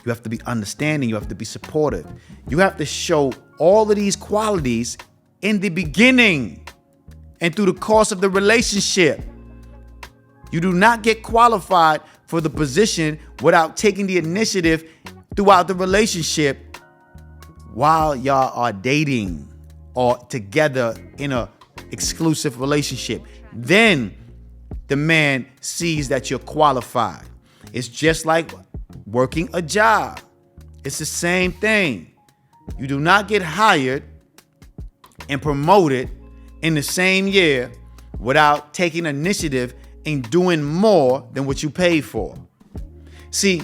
You have to be understanding. You have to be supportive. You have to show all of these qualities in the beginning and through the course of the relationship. You do not get qualified for the position without taking the initiative throughout the relationship while y'all are dating or together in a exclusive relationship. Then the man sees that you're qualified. It's just like working a job. It's the same thing. You do not get hired and promoted in the same year without taking initiative and doing more than what you paid for. See,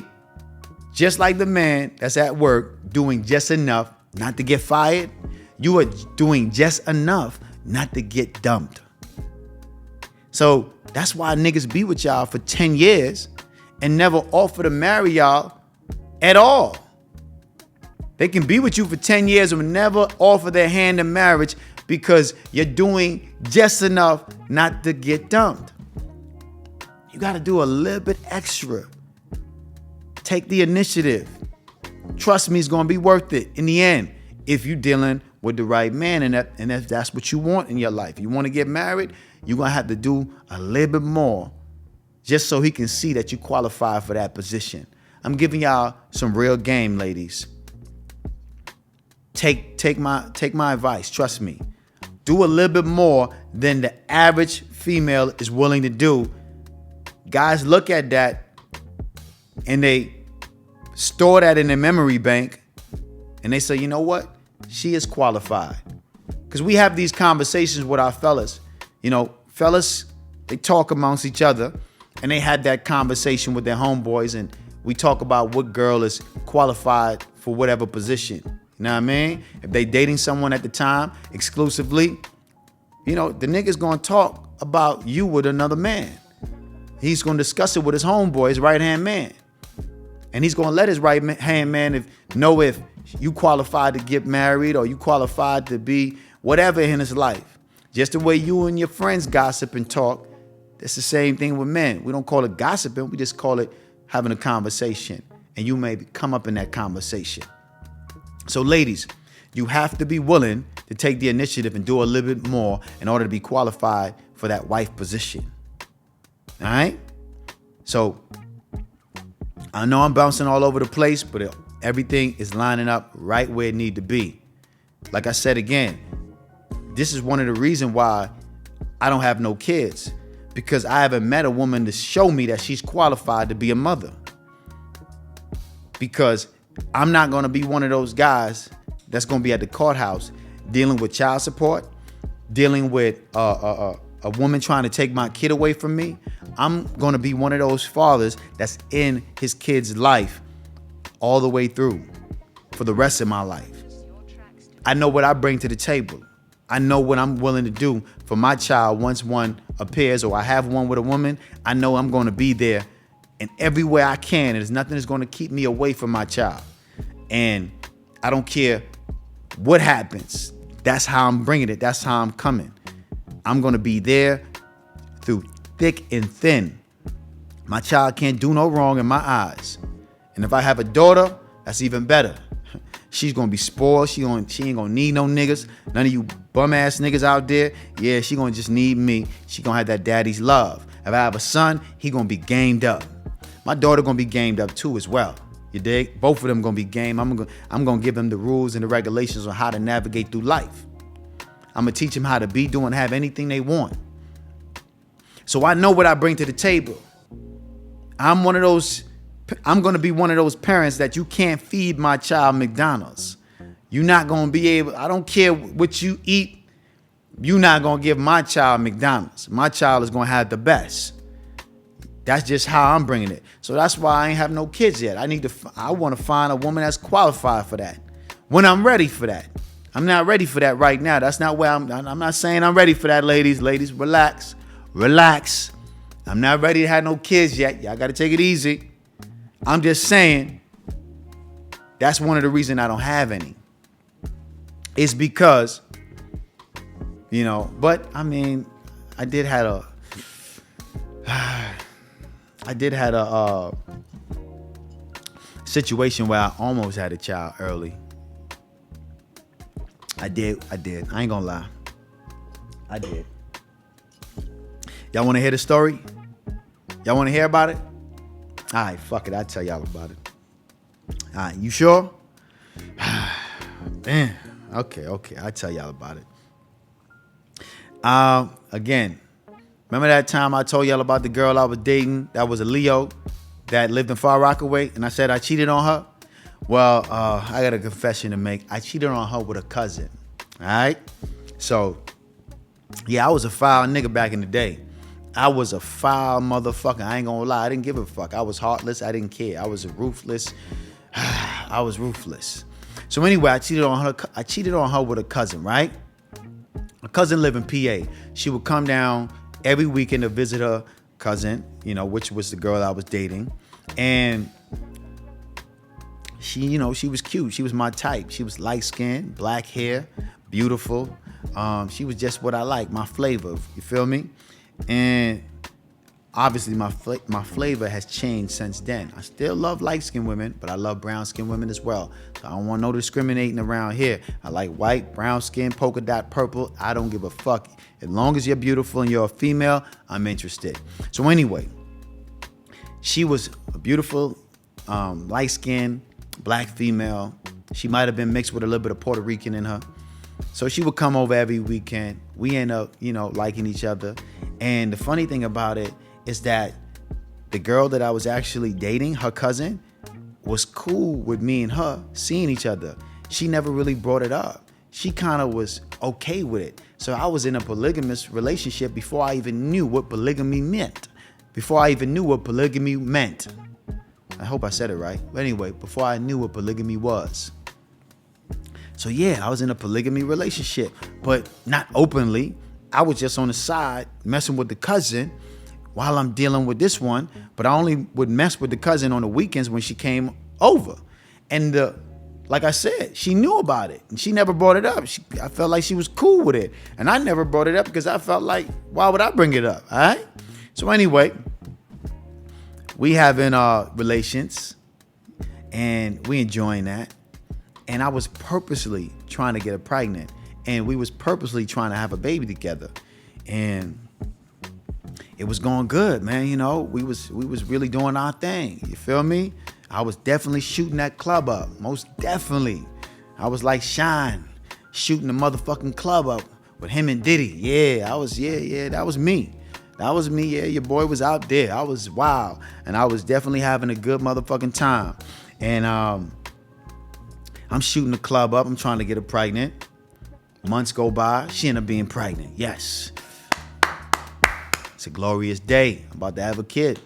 just like the man that's at work doing just enough not to get fired, you are doing just enough not to get dumped. So that's why niggas be with y'all for 10 years and never offer to marry y'all at all. They can be with you for 10 years and never offer their hand in marriage because you're doing just enough not to get dumped. You got to do a little bit extra. Take the initiative. Trust me, it's going to be worth it in the end if you're dealing with the right man, and if that's what you want in your life, you want to get married, you're gonna have to do a little bit more just so he can see that you qualify for that position. I'm giving y'all some real game, ladies. Take my advice. Trust me. Do a little bit more than the average female is willing to do. Guys look at that and they store that in their memory bank and they say, you know what? She is qualified. Because we have these conversations with our fellas. You know, fellas, they talk amongst each other and they had that conversation with their homeboys, and we talk about what girl is qualified for whatever position. You know what I mean? If they dating someone at the time exclusively, you know, the nigga's gonna talk about you with another man. He's gonna discuss it with his homeboy, his right-hand man. And he's gonna let his right-hand man know if you qualified to get married or you qualified to be whatever in his life. Just the way you and your friends gossip and talk, that's the same thing with men. We don't call it gossiping, we just call it having a conversation. And you may come up in that conversation. So ladies, you have to be willing to take the initiative and do a little bit more in order to be qualified for that wife position. All right? So I know I'm bouncing all over the place, but everything is lining up right where it need to be. Like I said again, this is one of the reasons why I don't have no kids, because I haven't met a woman to show me that she's qualified to be a mother. Because I'm not going to be one of those guys that's going to be at the courthouse dealing with child support, dealing with a woman trying to take my kid away from me. I'm going to be one of those fathers that's in his kid's life all the way through for the rest of my life. I know what I bring to the table. I know what I'm willing to do for my child once one appears or I have one with a woman. I know I'm going to be there in every way I can. There's nothing that's going to keep me away from my child. And I don't care what happens. That's how I'm bringing it. That's how I'm coming. I'm going to be there through thick and thin. My child can't do no wrong in my eyes. And if I have a daughter, that's even better. She's going to be spoiled. She ain't going to need no niggas. None of you bum ass niggas out there. Yeah, she going to just need me. She going to have that daddy's love. If I have a son, he going to be gamed up. My daughter going to be gamed up too as well. You dig? Both of them going to be game. I'm going to give them the rules and the regulations on how to navigate through life. I'm going to teach them how to be, do, and have anything they want. So I know what I bring to the table. I'm going to be one of those parents that you can't feed my child McDonald's. You're not going to be able, I don't care what you eat. You're not going to give my child McDonald's. My child is going to have the best. That's just how I'm bringing it. So that's why I ain't have no kids yet. I want to find a woman that's qualified for that. When I'm ready for that. I'm not ready for that right now. That's not where I'm not saying I'm ready for that, ladies. Ladies, relax. Relax. I'm not ready to have no kids yet. Y'all got to take it easy. I'm just saying that's one of the reasons I don't have any. It's because, you know, but I mean, I did had a situation where I almost had a child early. I did. I ain't gonna lie. I did. Y'all wanna hear the story? Y'all wanna hear about it? All right, fuck it. I'll tell y'all about it. All right, you sure? Damn. Okay. I'll tell y'all about it. Again, remember that time I told y'all about the girl I was dating that was a Leo that lived in Far Rockaway, and I said I cheated on her? Well, I got a confession to make. I cheated on her with a cousin. All right? So, yeah, I was a foul nigga back in the day. I was a foul motherfucker. I ain't gonna lie. I didn't give a fuck. I was heartless. I didn't care. I was ruthless. I was ruthless. So anyway, I cheated on her with a cousin, right? A cousin lived in PA. She would come down every weekend to visit her cousin, you know, which was the girl I was dating. And she, you know, she was cute. She was my type. She was light-skinned, black hair, beautiful. She was just what I like, my flavor. You feel me? And Obviously, my flavor has changed since then. I still love light-skinned women, but I love brown-skinned women as well. So I don't want no discriminating around here. I like white, brown skin, polka dot, purple. I don't give a fuck. As long as you're beautiful and you're a female, I'm interested. So anyway, she was a beautiful, light-skinned, black female. She might have been mixed with a little bit of Puerto Rican in her. So she would come over every weekend. We end up, liking each other. And the funny thing about it is that the girl that I was actually dating, her cousin, was cool with me and her seeing each other. She never really brought it up. She kind of was okay with it. So I was in a polygamous relationship before I even knew what polygamy meant. I hope I said it right. But anyway, before I knew what polygamy was. So yeah, I was in a polygamy relationship, but not openly. I was just on the side messing with the cousin while I'm dealing with this one, but I only would mess with the cousin on the weekends when she came over. And like I said, she knew about it and she never brought it up. I felt like she was cool with it. And I never brought it up because I felt like, why would I bring it up? All right. So anyway, we having relations and we enjoying that. And I was purposely trying to get her pregnant. And we was purposely trying to have a baby together. And it was going good, man. We was really doing our thing. You feel me? I was definitely shooting that club up. Most definitely. I was like Shine, shooting the motherfucking club up with him and Diddy. Yeah, that was me. That was me. Yeah, your boy was out there. I was wild. And I was definitely having a good motherfucking time. And I'm shooting the club up. I'm trying to get her pregnant. Months go by. She ended up being pregnant. Yes. It's a glorious day. I'm about to have a kid.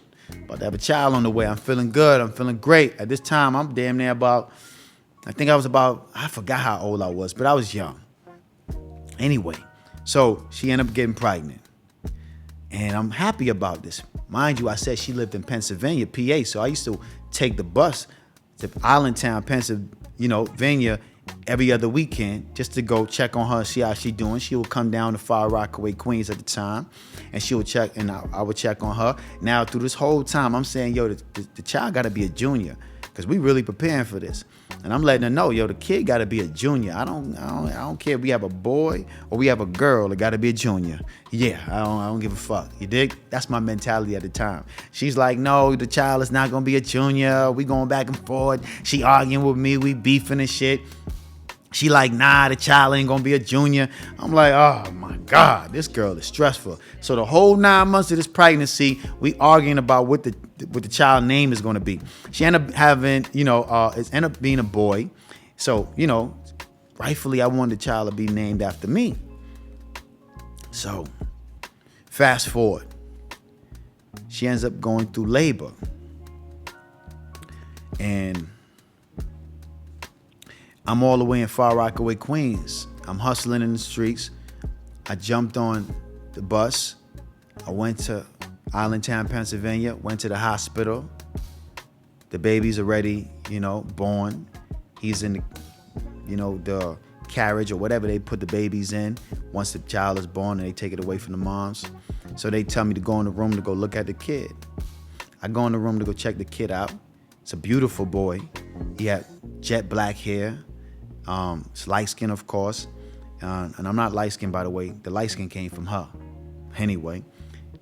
About to have a child on the way. I'm feeling good. I'm feeling great. At this time, I'm damn near I forgot how old I was, but I was young. Anyway, so she ended up getting pregnant. And I'm happy about this. Mind you, I said she lived in Pennsylvania, PA, so I used to take the bus to Islandtown, Pennsylvania, every other weekend just to go check on her, see how she doing. She would come down to Far Rockaway, Queens at the time, and she would check, and I would check on her. Now, through this whole time, I'm saying, yo, the child got to be a junior because we really preparing for this. And I'm letting her know, yo, the kid got to be a junior. I don't care if we have a boy or we have a girl. It got to be a junior. Yeah, I don't give a fuck. You dig? That's my mentality at the time. She's like, no, the child is not gonna be a junior. We going back and forth. She arguing with me. We beefing and shit. She like, nah, the child ain't gonna be a junior. I'm like, oh my God, this girl is stressful. So the whole 9 months of this pregnancy, we arguing about what the child name is gonna be. She ended up having, it ended up being a boy. So, rightfully I wanted the child to be named after me. So, fast forward. She ends up going through labor. And I'm all the way in Far Rockaway, Queens. I'm hustling in the streets. I jumped on the bus. I went to Islandtown, Pennsylvania, went to the hospital. The baby's already, born. He's in the carriage or whatever they put the babies in. Once the child is born and they take it away from the moms. So they tell me to go in the room to go look at the kid. I go in the room to go check the kid out. It's a beautiful boy. He had jet black hair. It's light skin, of course. And I'm not light skin, by the way. The light skin came from her. Anyway,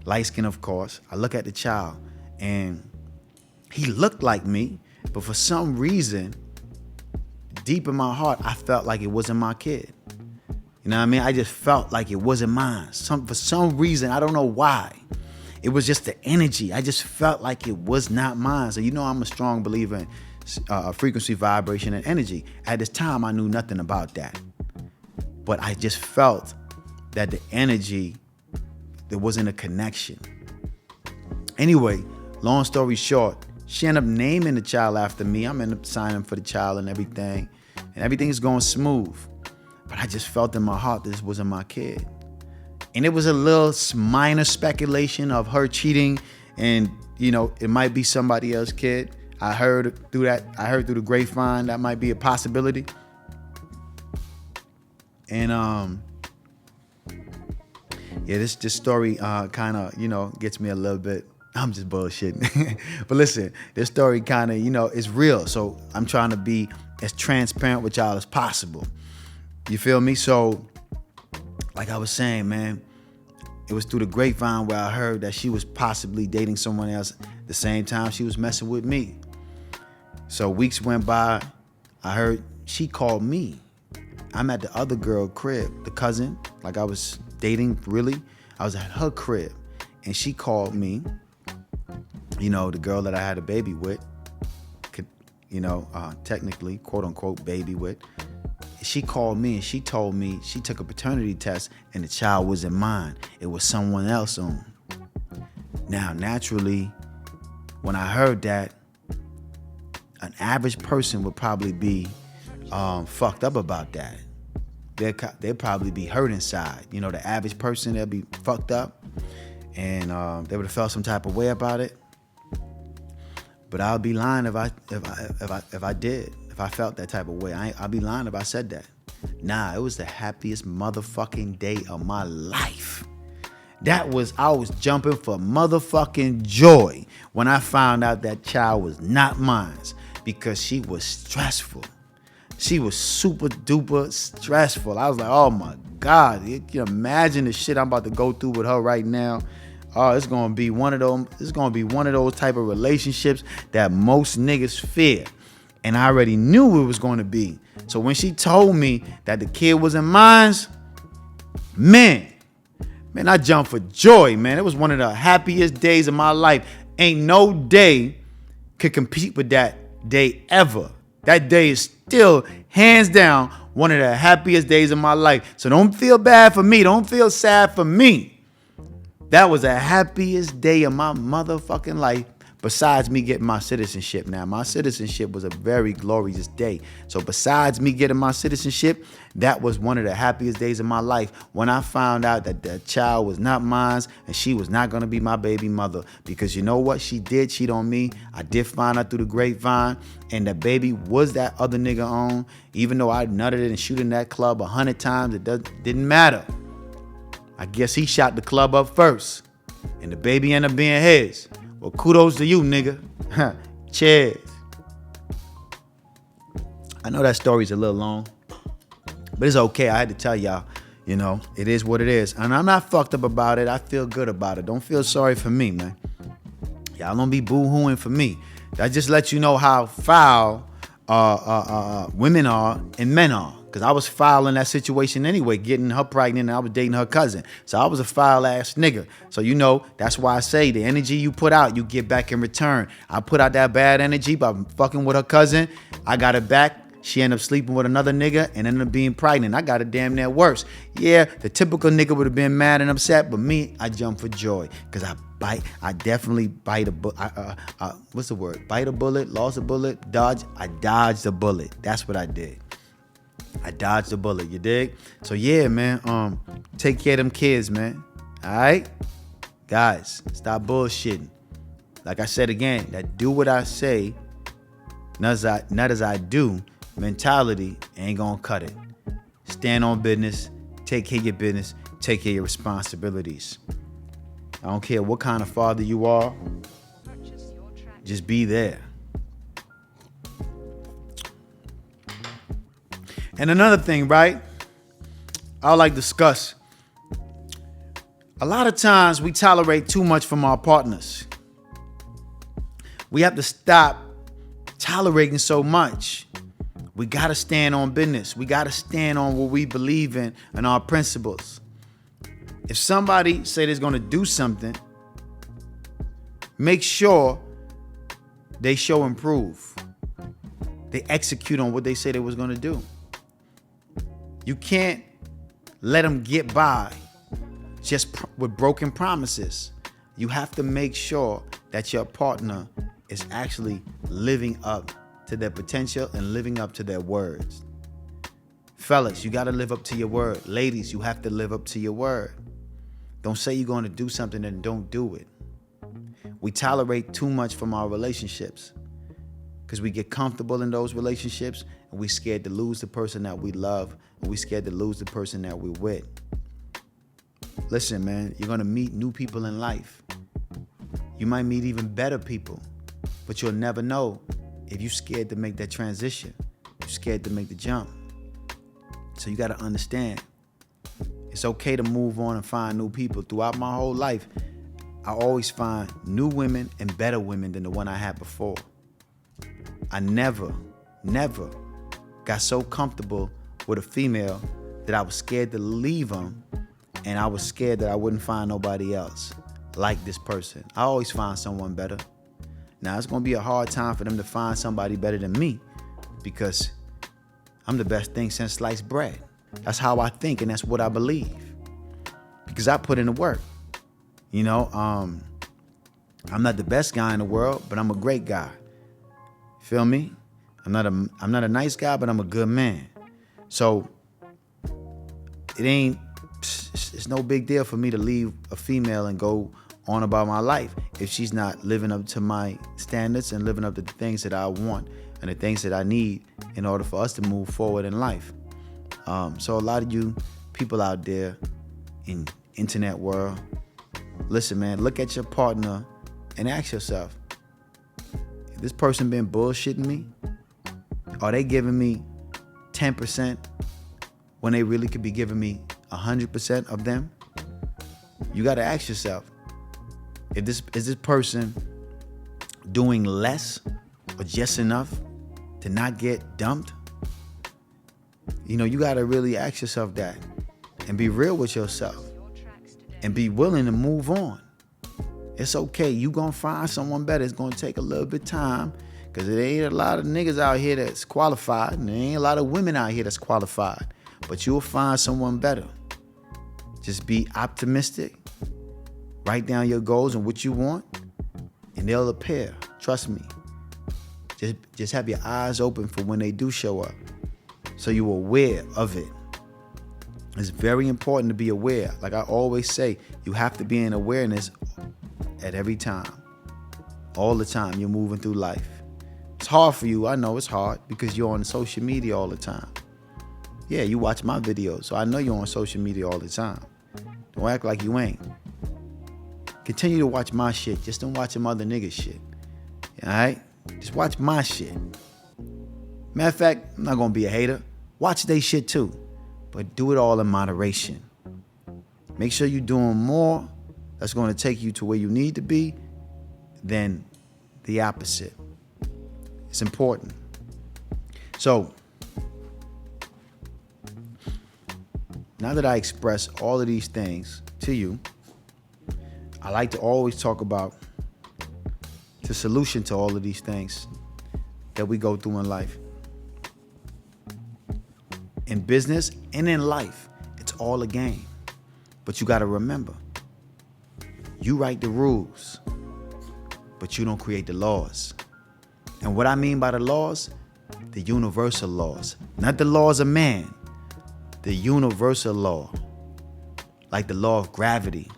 light skin, of course. I look at the child and he looked like me, but for some reason, deep in my heart, I felt like it wasn't my kid. You know what I mean? I just felt like it wasn't mine. For some reason, I don't know why. It was just the energy. I just felt like it was not mine. So I'm a strong believer in frequency, vibration, and energy. At this time, I knew nothing about that. But I just felt that the energy, there wasn't a connection. Anyway, long story short, she ended up naming the child after me. I'm ended up signing for the child and everything. And everything's going smooth. But I just felt in my heart this wasn't my kid. And it was a little minor speculation of her cheating and, it might be somebody else's kid. I heard through the grapevine that might be a possibility. And this story kind of, gets me a little bit I'm just bullshitting. But listen, this story kind of, it's real. So I'm trying to be as transparent with y'all as possible. You feel me? So, like I was saying, man, it was through the grapevine where I heard that she was possibly dating someone else the same time she was messing with me. So weeks went by. I heard she called me. I'm at the other girl crib, the cousin, like I was dating, really. I was at her crib, and she called me, the girl that I had a baby with, technically, quote unquote, baby with. She called me and she told me she took a paternity test and the child wasn't mine. It was someone else on. Now, naturally, when I heard that, an average person would probably be fucked up about that. They'd probably be hurt inside. The average person, they'll be fucked up, and they would have felt some type of way about it. But I'll be lying if I did. If I felt that type of way, I'd be lying if I said that. Nah, it was the happiest motherfucking day of my life. I was jumping for motherfucking joy when I found out that child was not mine, because she was stressful. She was super duper stressful. I was like, oh my God, you can imagine the shit I'm about to go through with her right now. Oh, it's gonna be one of those type of relationships that most niggas fear. And I already knew it was gonna be. So when she told me that the kid wasn't mine, man, I jumped for joy, man. It was one of the happiest days of my life. Ain't no day could compete with that day ever. That day is still, hands down, one of the happiest days of my life. So don't feel bad for me. Don't feel sad for me. That was the happiest day of my motherfucking life, besides me getting my citizenship. Now, my citizenship was a very glorious day. So besides me getting my citizenship, that was one of the happiest days of my life, when I found out that the child was not mine and she was not going to be my baby mother. Because you know what? She did cheat on me. I did find out through the grapevine, and the baby was that other nigga on. Even though I nutted it and shoot in that club 100 times, it didn't matter. I guess he shot the club up first, and the baby ended up being his. Well, kudos to you, nigga. Cheers. I know that story's a little long, but it's okay. I had to tell y'all, it is what it is. And I'm not fucked up about it. I feel good about it. Don't feel sorry for me, man. Y'all don't be boo-hooing for me. That just lets you know how foul women are and men are. Because I was foul in that situation anyway, getting her pregnant, and I was dating her cousin. So I was a foul ass nigga. So that's why I say the energy you put out, you get back in return. I put out that bad energy by fucking with her cousin. I got it back. She ended up sleeping with another nigga and ended up being pregnant. I got it damn near worse. Yeah, the typical nigga would have been mad and upset, but me, I jumped for joy. Because I definitely bite a bullet. What's the word? Bite a bullet, lost a bullet, dodge. I dodged a bullet. That's what I did. I dodged the bullet, you dig? So yeah, man, take care of them kids, man. All right? Guys, stop bullshitting. Like I said again, that do what I say, not as I do, mentality ain't gonna cut it. Stand on business, take care of your business, take care of your responsibilities. I don't care what kind of father you are, just be there. And another thing, right? I'll discuss. A lot of times we tolerate too much from our partners. We have to stop tolerating so much. We got to stand on business. We got to stand on what we believe in and our principles. If somebody say they're going to do something, make sure they show and prove. They execute on what they say they was going to do. You can't let them get by just with broken promises. You have to make sure that your partner is actually living up to their potential and living up to their words. Fellas, you got to live up to your word. Ladies, you have to live up to your word. Don't say you're going to do something and don't do it. We tolerate too much from our relationships because we get comfortable in those relationships and we're scared to lose the person that we love, and we're scared to lose the person that we're with. Listen, man, you're going to meet new people in life. You might meet even better people, but you'll never know if you're scared to make that transition. You're scared to make the jump. So you got to understand, it's okay to move on and find new people. Throughout my whole life, I always find new women and better women than the one I had before. I never got so comfortable with a female that I was scared to leave them, and I was scared that I wouldn't find nobody else like this person. I always find someone better. Now, it's going to be a hard time for them to find somebody better than me because I'm the best thing since sliced bread. That's how I think, and that's what I believe because I put in the work. You know, I'm not the best guy in the world, but I'm a great guy. Feel me? I'm not a nice guy, but I'm a good man. So it's no big deal for me to leave a female and go on about my life if she's not living up to my standards and living up to the things that I want and the things that I need in order for us to move forward in life. So a lot of you people out there in internet world, listen, man, look at your partner and ask yourself, if this person been bullshitting me, are they giving me 10% when they really could be giving me 100% of them? You got to ask yourself, is this person doing less or just enough to not get dumped? You know, you got to really ask yourself that and be real with yourself and be willing to move on. It's okay. You gonna find someone better. It's gonna take a little bit of time because there ain't a lot of niggas out here that's qualified and there ain't a lot of women out here that's qualified. But you'll find someone better. Just be optimistic. Write down your goals and what you want, and they'll appear. Trust me. Just have your eyes open for when they do show up, so you're aware of it. It's very important to be aware. Like I always say, you have to be in awareness at every time. All the time you're moving through life. It's hard for you. I know it's hard because you're on social media all the time. Yeah, you watch my videos, so I know you're on social media all the time. Don't act like you ain't. Continue to watch my shit. Just don't watch some other niggas shit. All right? Just watch my shit. Matter of fact, I'm not going to be a hater. Watch they shit too. But do it all in moderation. Make sure you're doing more that's going to take you to where you need to be than the opposite. It's important. So, now that I express all of these things to you, I like to always talk about the solution to all of these things that we go through in life. In business and in life, it's all a game. But you got to remember, you write the rules, but you don't create the laws. And what I mean by the laws, the universal laws, not the laws of man, the universal law, like the law of gravity.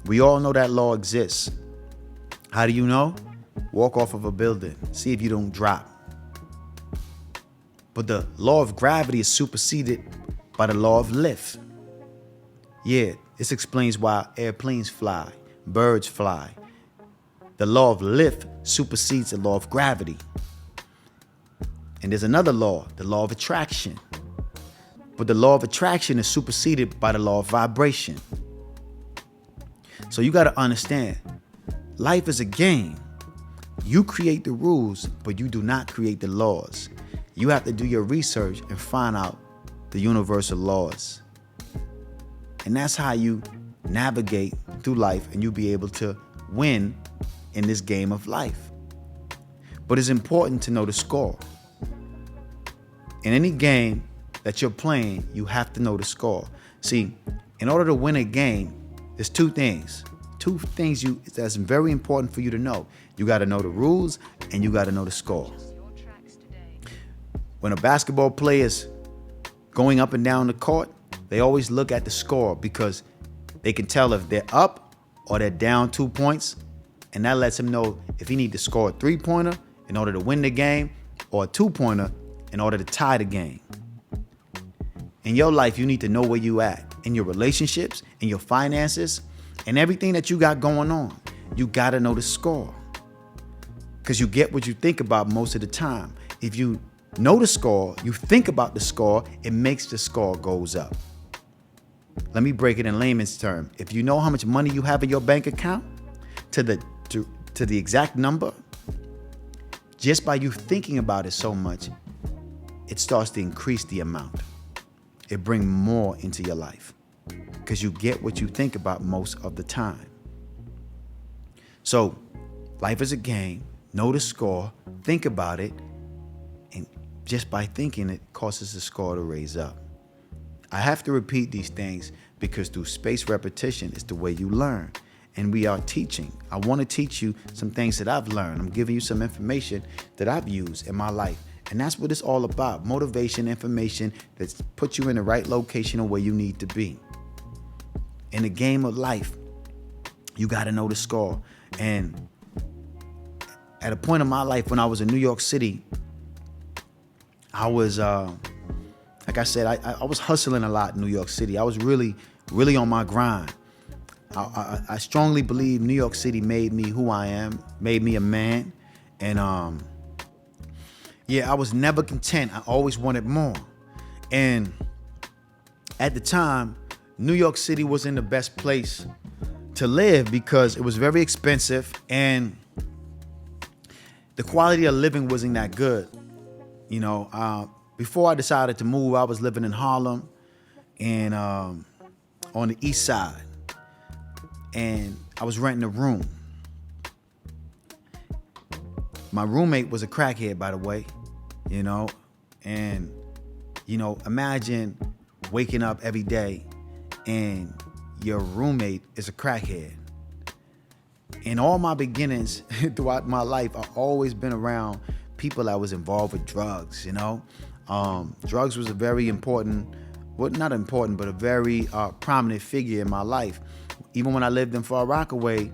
We all know that law exists. How do you know? Walk off of a building, see if you don't drop. But the law of gravity is superseded by the law of lift. Yeah, this explains why airplanes fly, birds fly. The law of lift supersedes the law of gravity. And there's another law, the law of attraction. But the law of attraction is superseded by the law of vibration. So you got to understand, life is a game. You create the rules, but you do not create the laws. You have to do your research and find out the universal laws. And that's how you navigate through life and you'll be able to win in this game of life. But it's important to know the score. In any game that you're playing, you have to know the score. See, in order to win a game, there's two things that's very important for you to know. You got to know the rules and you got to know the score. When a basketball player is going up and down the court, they always look at the score because they can tell if they're up or they're down 2 points, and that lets him know if he need to score a 3-pointer in order to win the game or a 2-pointer in order to tie the game. In your life, you need to know where you at in your relationships, in your finances, And everything that you got going on, you got to know the score. Because you get what you think about most of the time. If you know the score, you think about the score, it makes the score goes up. Let me break it in layman's term. If you know how much money you have in your bank account to the exact number, just by you thinking about it so much, it starts to increase the amount. It brings more into your life because you get what you think about most of the time. So life is a game. Know the score, think about it, and just by thinking it causes the score to raise up. I have to repeat these things because through spaced repetition is the way you learn. And we are teaching. I want to teach you some things that I've learned. I'm giving you some information that I've used in my life. And that's what it's all about. Motivation, information that puts you in the right location of where you need to be. In the game of life, you got to know the score. And at a point in my life when I was in New York City, I was, like I said, I was hustling a lot in New York City. I was really, really on my grind. I strongly believe New York City made me who I am, made me a man. And I was never content. I always wanted more. And at the time, New York City wasn't the best place to live because it was very expensive and the quality of living wasn't that good. You know, before I decided to move, I was living in Harlem and on the east side. And I was renting a room. My roommate was a crackhead, by the way, you know, and, you know, imagine waking up every day and your roommate is a crackhead. In all my beginnings throughout my life, I've always been around people that was involved with drugs, you know. Drugs was a very important, well, not important, but a very prominent figure in my life. Even when I lived in Far Rockaway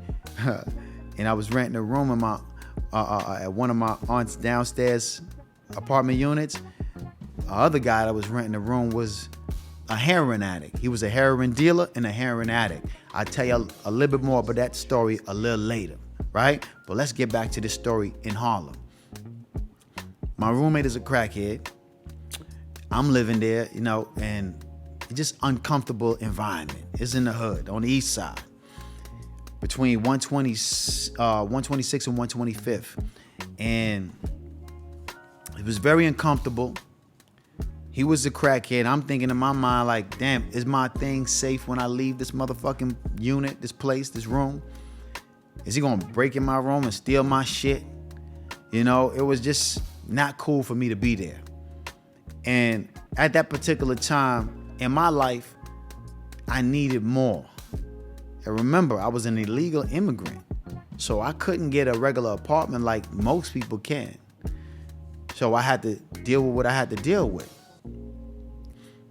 and I was renting a room in my at one of my aunt's downstairs apartment units, the other guy that was renting the room was a heroin addict. He was a heroin dealer and a heroin addict. I'll tell you a little bit more about that story a little later, right? But let's get back to this story in Harlem. My roommate is a crackhead. I'm living there, you know, and it's just uncomfortable environment. It's in the hood on the east side between 126 and 125th. And it was very uncomfortable. He was a crackhead. I'm thinking in my mind like, damn, is my thing safe when I leave this motherfucking unit, this place, this room? Is he gonna break in my room and steal my shit? You know, it was just not cool for me to be there. And at that particular time in my life, I needed more. And remember, I was an illegal immigrant, so I couldn't get a regular apartment like most people can. So I had to deal with what I had to deal with.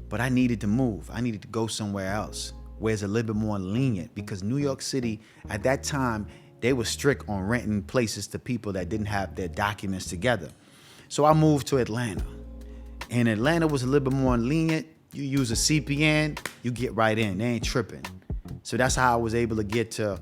But I needed to move. I needed to go somewhere else where it's a little bit more lenient, because New York City at that time, they were strict on renting places to people that didn't have their documents together. So I moved to Atlanta. And Atlanta was a little bit more lenient. You use a CPN, you get right in. They ain't tripping. So that's how I was able to get to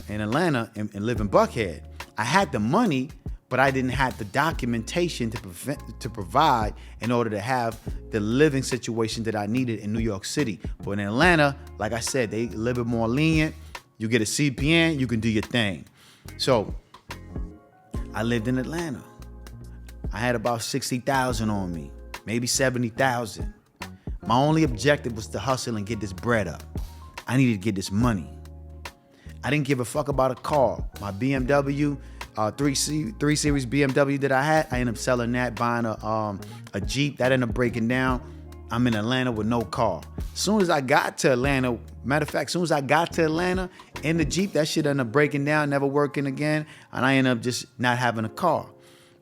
in Atlanta and live in Buckhead. I had the money, but I didn't have the documentation to provide in order to have the living situation that I needed in New York City. But in Atlanta, like I said, they a little bit more lenient. You get a CPN, you can do your thing. So I lived in Atlanta. I had about 60,000 on me, maybe 70,000. My only objective was to hustle and get this bread up. I needed to get this money. I didn't give a fuck about a car. My BMW, 3 Series BMW that I had, I ended up selling that, buying a Jeep. That ended up breaking down. I'm in Atlanta with no car. As soon as I got to Atlanta, matter of fact, as soon as I got to Atlanta in the Jeep, that shit ended up breaking down, never working again, and I ended up just not having a car.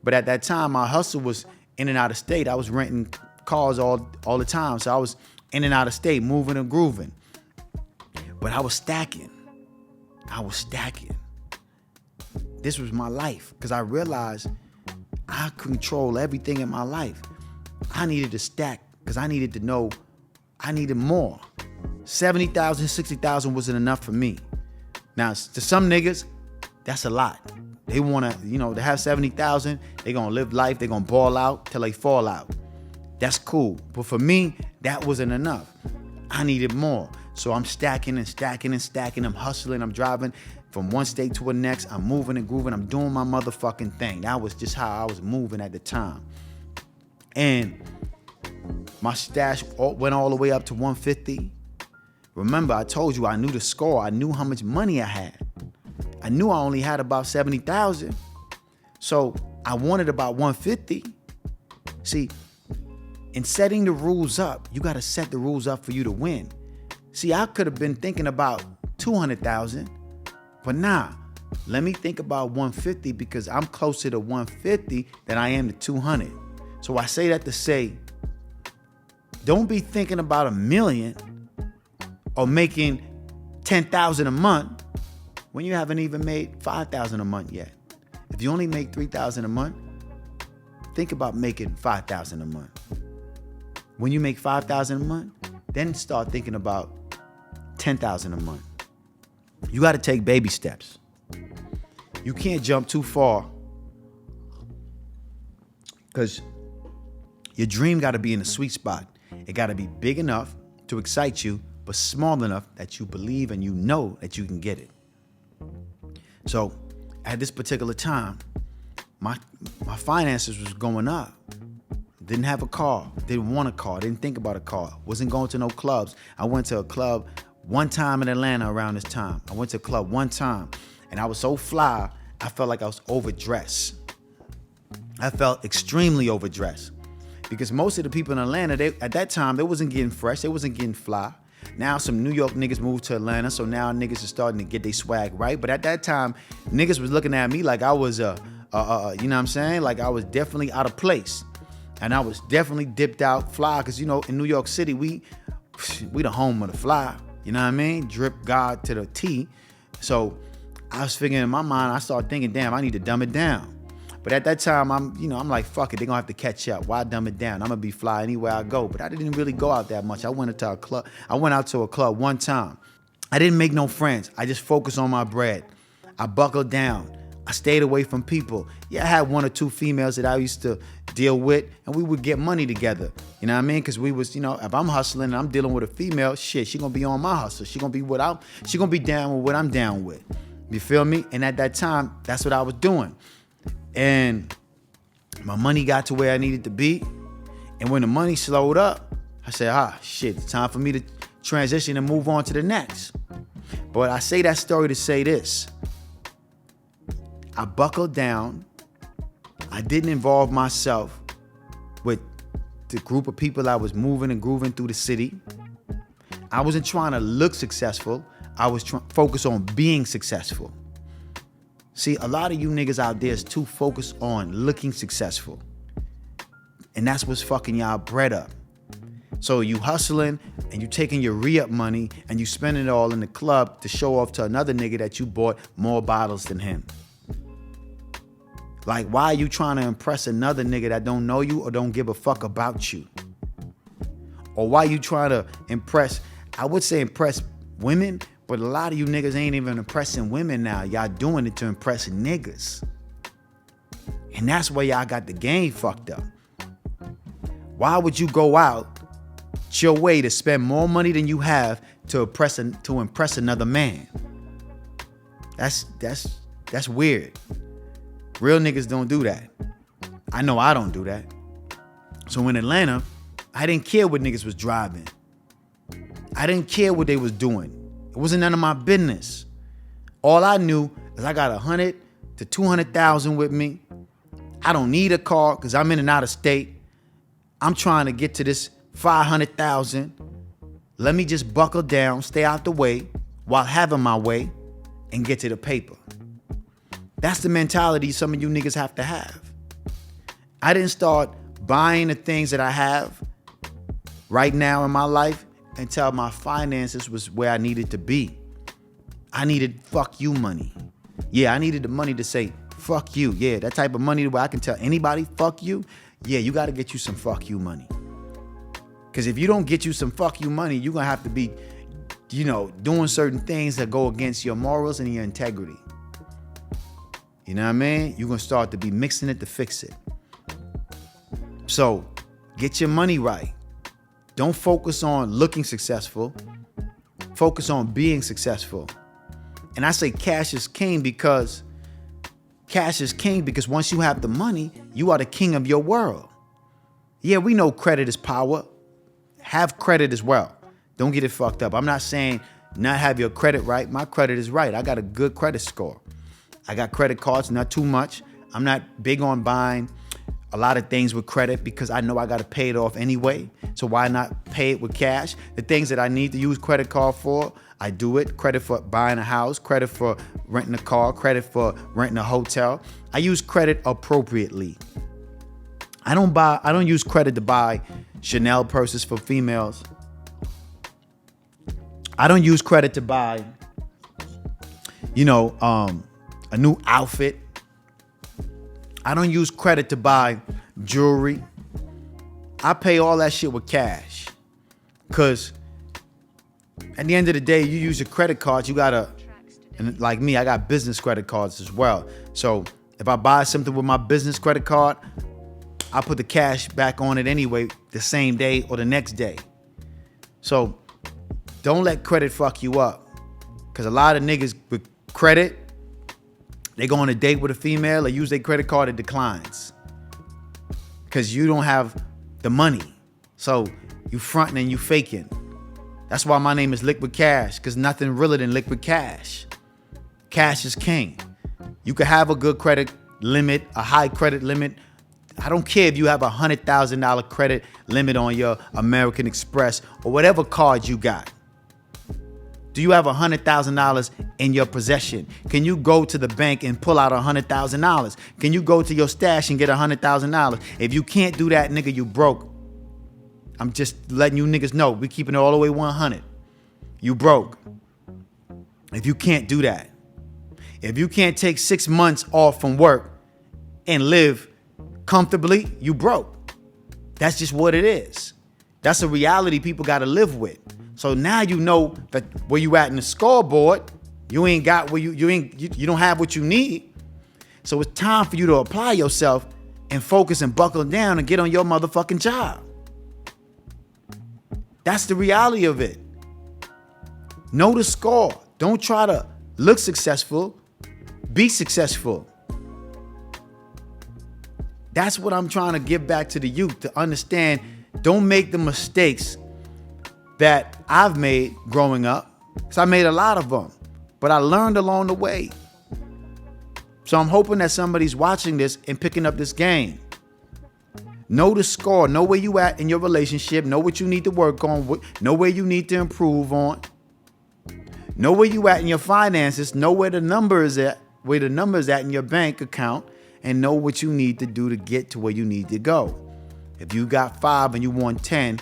But at that time, my hustle was in and out of state. I was renting cars all the time, so I was in and out of state, moving and grooving. But I was stacking. This was my life, because I realized I control everything in my life. I needed to stack because I needed to know I needed more. $70,000, $60,000 wasn't enough for me. Now, to some niggas, that's a lot. They want to, to have 70,000. They going to live life. They going to ball out till they fall out. That's cool. But for me, that wasn't enough. I needed more. So I'm stacking and stacking and stacking. I'm hustling. I'm driving from one state to the next. I'm moving and grooving. I'm doing my motherfucking thing. That was just how I was moving at the time. And my stash went all the way up to 150. Remember, I told you I knew the score. I knew how much money I had. I knew I only had about 70,000. So I wanted about 150. See, in setting the rules up, you got to set the rules up for you to win. See, I could have been thinking about 200,000, but nah, let me think about 150 because I'm closer to 150 than I am to 200. So I say that to say, don't be thinking about $1 million or making 10,000 a month when you haven't even made 5,000 a month yet. If you only make 3,000 a month, think about making 5,000 a month. When you make 5,000 a month, then start thinking about 10,000 a month. You got to take baby steps. You can't jump too far because your dream got to be in the sweet spot. It got to be big enough to excite you, but small enough that you believe and you know that you can get it. So at this particular time, my finances was going up. Didn't have a car, didn't want a car, didn't think about a car, wasn't going to no clubs. I went to a club one time in Atlanta around this time. I went to a club one time and I was so fly, I felt like I was overdressed. I felt extremely overdressed because most of the people in Atlanta, at that time, they wasn't getting fresh, they wasn't getting fly. Now some New York niggas moved to Atlanta, so now niggas are starting to get their swag right. But at that time, niggas was looking at me like I was, you know what I'm saying? Like I was definitely out of place. And I was definitely dipped out fly because, in New York City, we the home of the fly. You know what I mean? Drip God to the T. So I was figuring in my mind, I started thinking, damn, I need to dumb it down. But at that time, I'm like, fuck it, they're going to have to catch up. Why dumb it down? I'm going to be fly anywhere I go. But I didn't really go out that much. I went out to a club one time. I didn't make no friends. I just focused on my bread. I buckled down. I stayed away from people. Yeah, I had one or two females that I used to deal with, and we would get money together. You know what I mean? Because we was, if I'm hustling and I'm dealing with a female, shit, she gonna be on my hustle. She gonna be down with what I'm down with. You feel me? And at that time, that's what I was doing. And my money got to where I needed to be. And when the money slowed up, I said, shit, it's time for me to transition and move on to the next. But I say that story to say this. I buckled down. I didn't involve myself with the group of people I was moving and grooving through the city. I wasn't trying to look successful. I was focused on being successful. See, a lot of you niggas out there is too focused on looking successful. And that's what's fucking y'all bread up. So you hustling and you taking your re-up money and you spending it all in the club to show off to another nigga that you bought more bottles than him. Like, why are you trying to impress another nigga that don't know you or don't give a fuck about you? Or why you trying to impress, I would say impress women, but a lot of you niggas ain't even impressing women now. Y'all doing it to impress niggas. And that's where y'all got the game fucked up. Why would you go out your way to spend more money than you have to impress another man? That's weird. Real niggas don't do that. I know I don't do that. So in Atlanta, I didn't care what niggas was driving. I didn't care what they was doing. It wasn't none of my business. All I knew is I got 100 to 200,000 with me. I don't need a car because I'm in and out of state. I'm trying to get to this 500,000. Let me just buckle down, stay out the way while having my way and get to the paper. That's the mentality some of you niggas have to have. I didn't start buying the things that I have right now in my life until my finances was where I needed to be. I needed fuck you money. Yeah, I needed the money to say fuck you. Yeah, that type of money where I can tell anybody fuck you. Yeah, you got to get you some fuck you money. Because if you don't get you some fuck you money, you're going to have to be doing certain things that go against your morals and your integrity. You know what I mean? You're going to start to be mixing it to fix it. So get your money right. Don't focus on looking successful. Focus on being successful. And I say cash is king because once you have the money, you are the king of your world. Yeah, we know credit is power. Have credit as well. Don't get it fucked up. I'm not saying not have your credit right. My credit is right. I got a good credit score. I got credit cards, not too much. I'm not big on buying a lot of things with credit because I know I got to pay it off anyway. So why not pay it with cash? The things that I need to use credit card for, I do it. Credit for buying a house, credit for renting a car, credit for renting a hotel. I use credit appropriately. I don't use credit to buy Chanel purses for females. I don't use credit to buy, a new outfit. I don't use credit to buy jewelry. I pay all that shit with cash. Cause at the end of the day, you use your credit cards, and like me, I got business credit cards as well. So if I buy something with my business credit card, I put the cash back on it anyway, the same day or the next day. So don't let credit fuck you up. Cause a lot of niggas with credit, they go on a date with a female, they use their credit card, it declines. Cause you don't have the money. So you fronting and you faking. That's why my name is Liquid Cash, cause nothing realer than liquid cash. Cash is king. You could have a good credit limit, a high credit limit. I don't care if you have $100,000 credit limit on your American Express or whatever card you got. Do you have $100,000 in your possession? Can you go to the bank and pull out $100,000? Can you go to your stash and get $100,000? If you can't do that, nigga, you broke. I'm just letting you niggas know. We keeping it all the way 100. You broke. If you can't do that. If you can't take 6 months off from work and live comfortably, you broke. That's just what it is. That's a reality people got to live with. So now you know that where you at in the scoreboard, you ain't got where you don't have what you need. So it's time for you to apply yourself and focus and buckle down and get on your motherfucking job. That's the reality of it. Know the score. Don't try to look successful. Be successful. That's what I'm trying to give back to the youth, to understand. Don't make the mistakes that I've made growing up, because I made a lot of them, but I learned along the way. So I'm hoping that somebody's watching this and picking up this game. Know the score. Know where you at in your relationship. Know what you need to work on. Know where you need to improve on. Know where you at in your finances. Know where the number is at, in your bank account, and know what you need to do to get to where you need to go. If you got 5 and you want 10,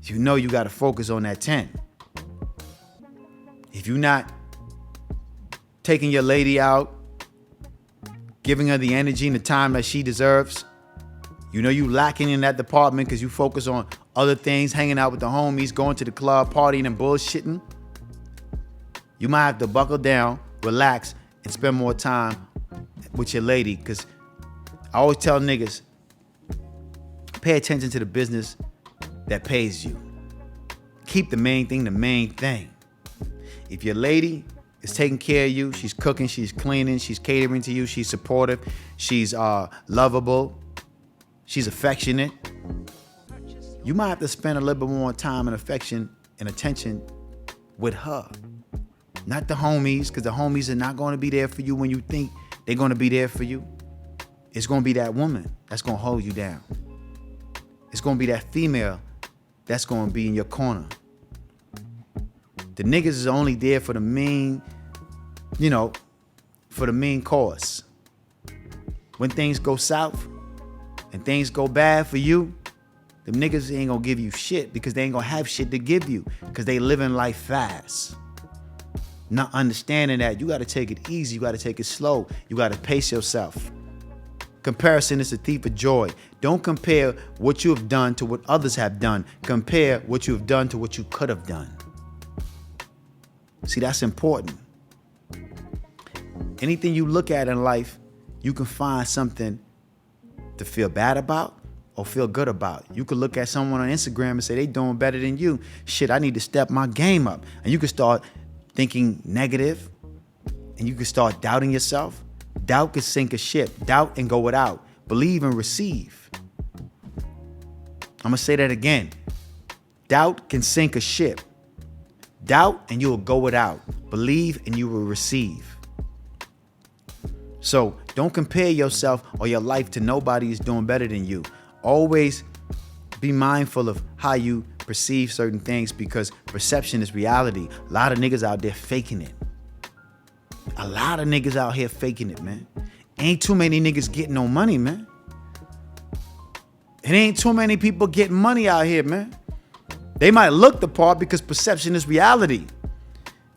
you know you got to focus on that 10. If you're not taking your lady out, giving her the energy and the time that she deserves, you know you lacking in that department because you focus on other things, hanging out with the homies, going to the club, partying and bullshitting, you might have to buckle down, relax, and spend more time with your lady. Because I always tell niggas, pay attention to the business that pays you. Keep the main thing the main thing. If your lady is taking care of you, she's cooking, she's cleaning, she's catering to you, she's supportive, she's lovable, she's affectionate, you might have to spend a little bit more time and affection and attention with her. Not the homies, because the homies are not going to be there for you when you think they're going to be there for you. It's going to be that woman that's going to hold you down. It's going to be that female that's going to be in your corner. The niggas is only there for the main, for the main cause. When things go south and things go bad for you, them niggas ain't going to give you shit because they ain't going to have shit to give you because they living life fast. Not understanding that you got to take it easy, you got to take it slow, you got to pace yourself. Comparison is a thief of joy. Don't compare what you have done to what others have done. Compare what you have done to what you could have done. See, that's important. Anything you look at in life, you can find something to feel bad about or feel good about. You could look at someone on Instagram and say they doing better than you. Shit, I need to step my game up. And you can start thinking negative, and you can start doubting yourself. Doubt can sink a ship. Doubt and go without. Believe and receive. I'm gonna say that again. Doubt can sink a ship. Doubt and you will go without. Believe and you will receive. So don't compare yourself or your life to nobody who's doing better than you. Always be mindful of how you perceive certain things, because perception is reality. A lot of niggas out there faking it. A lot of niggas out here faking it, man. Ain't too many niggas getting no money, man. It ain't too many people getting money out here, man. They might look the part because perception is reality.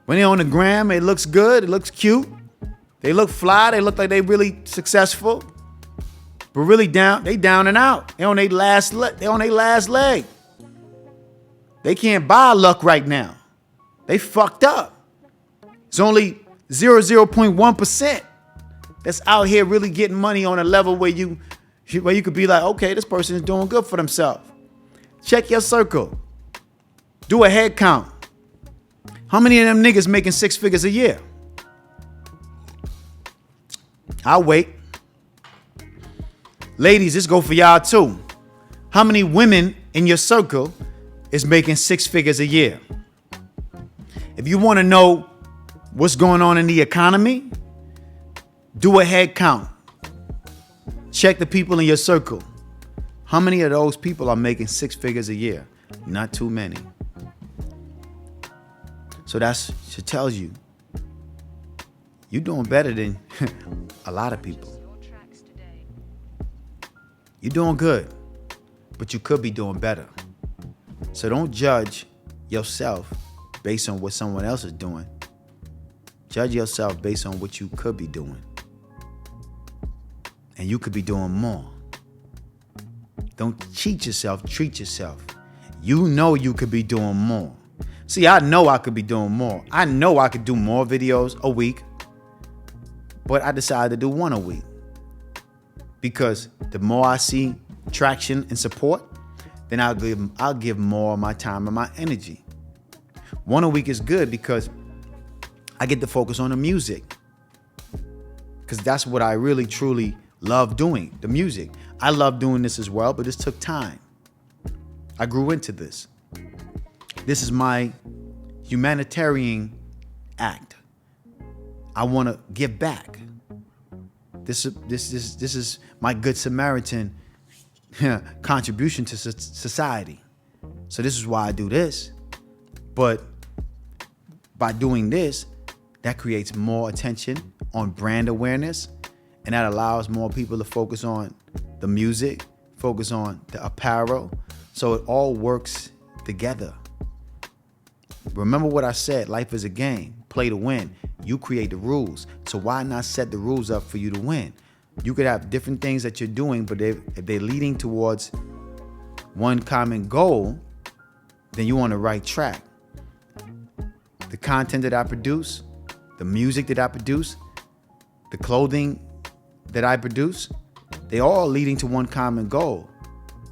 When they're on the gram, it looks good, it looks cute. They look fly, they look like they really successful. But really they down and out. They on their last leg. They can't buy luck right now. They fucked up. It's only 0.1% that's out here really getting money on a level where you could be like, okay, this person is doing good for themselves. Check your circle. Do a head count. How many of them niggas making 6 figures a year? I'll wait. Ladies, this go for y'all too. How many women in your circle is making 6 figures a year? If you want to know what's going on in the economy, do a head count. Check the people in your circle. How many of those people are making 6 figures a year? Not too many. So that tells you you're doing better than a lot of people. You're doing good, but you could be doing better. So don't judge yourself based on what someone else is doing. Judge yourself based on what you could be doing. And you could be doing more. Don't cheat yourself, treat yourself. You know you could be doing more. See, I know I could be doing more. I know I could do more videos a week, but I decided to do one a week. Because the more I see traction and support, then I'll give more of my time and my energy. One a week is good because I get to focus on the music. Because that's what I really, truly love doing, the music. I love doing this as well, but this took time. I grew into this. This is my humanitarian act. I want to give back. This is my Good Samaritan contribution to society. So this is why I do this. But by doing this, that creates more attention on brand awareness, and that allows more people to focus on the music, focus on the apparel. So it all works together. Remember what I said, life is a game. Play to win. You create the rules. So why not set the rules up for you to win? You could have different things that you're doing, but if they're leading towards one common goal, then you're on the right track. The content that I produce, the music that I produce, the clothing that I produce, they all leading to one common goal.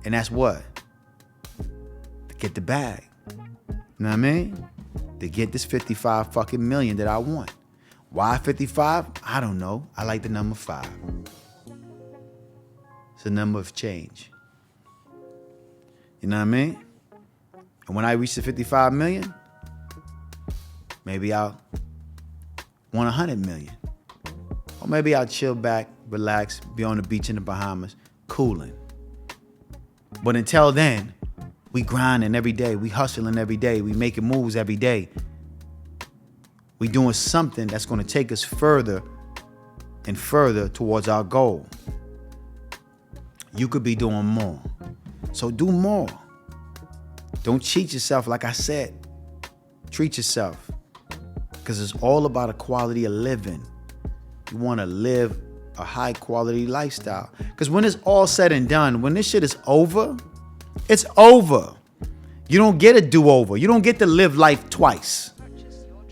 And that's what? To get the bag. You know what I mean? To get this 55 fucking million that I want. Why 55? I don't know. I like the number 5. It's a number of change. You know what I mean? And when I reach the 55 million, maybe I'll want 100 million. Or maybe I'll chill back, relax, be on the beach in the Bahamas, cooling. But until then, we grinding every day. We hustling every day. We making moves every day. We doing something that's going to take us further and further towards our goal. You could be doing more. So do more. Don't cheat yourself, like I said. Treat yourself. Because it's all about a quality of living. You want to live a high quality lifestyle. Because when it's all said and done, when this shit is over, it's over. You don't get a do-over. You don't get to live life twice.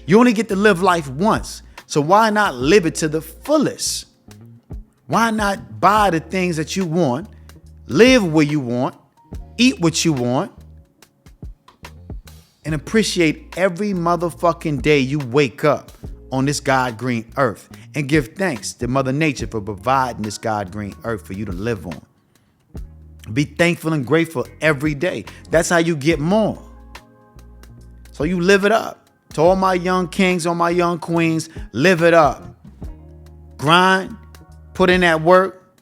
You only get to live life once. So why not live it to the fullest? Why not buy the things that you want, live where you want, eat what you want, and appreciate every motherfucking day you wake up on this God green earth, and give thanks to Mother Nature for providing this God green earth for you to live on. Be thankful and grateful every day. That's how you get more. So you live it up. To all my young kings, all my young queens, live it up. Grind, put in that work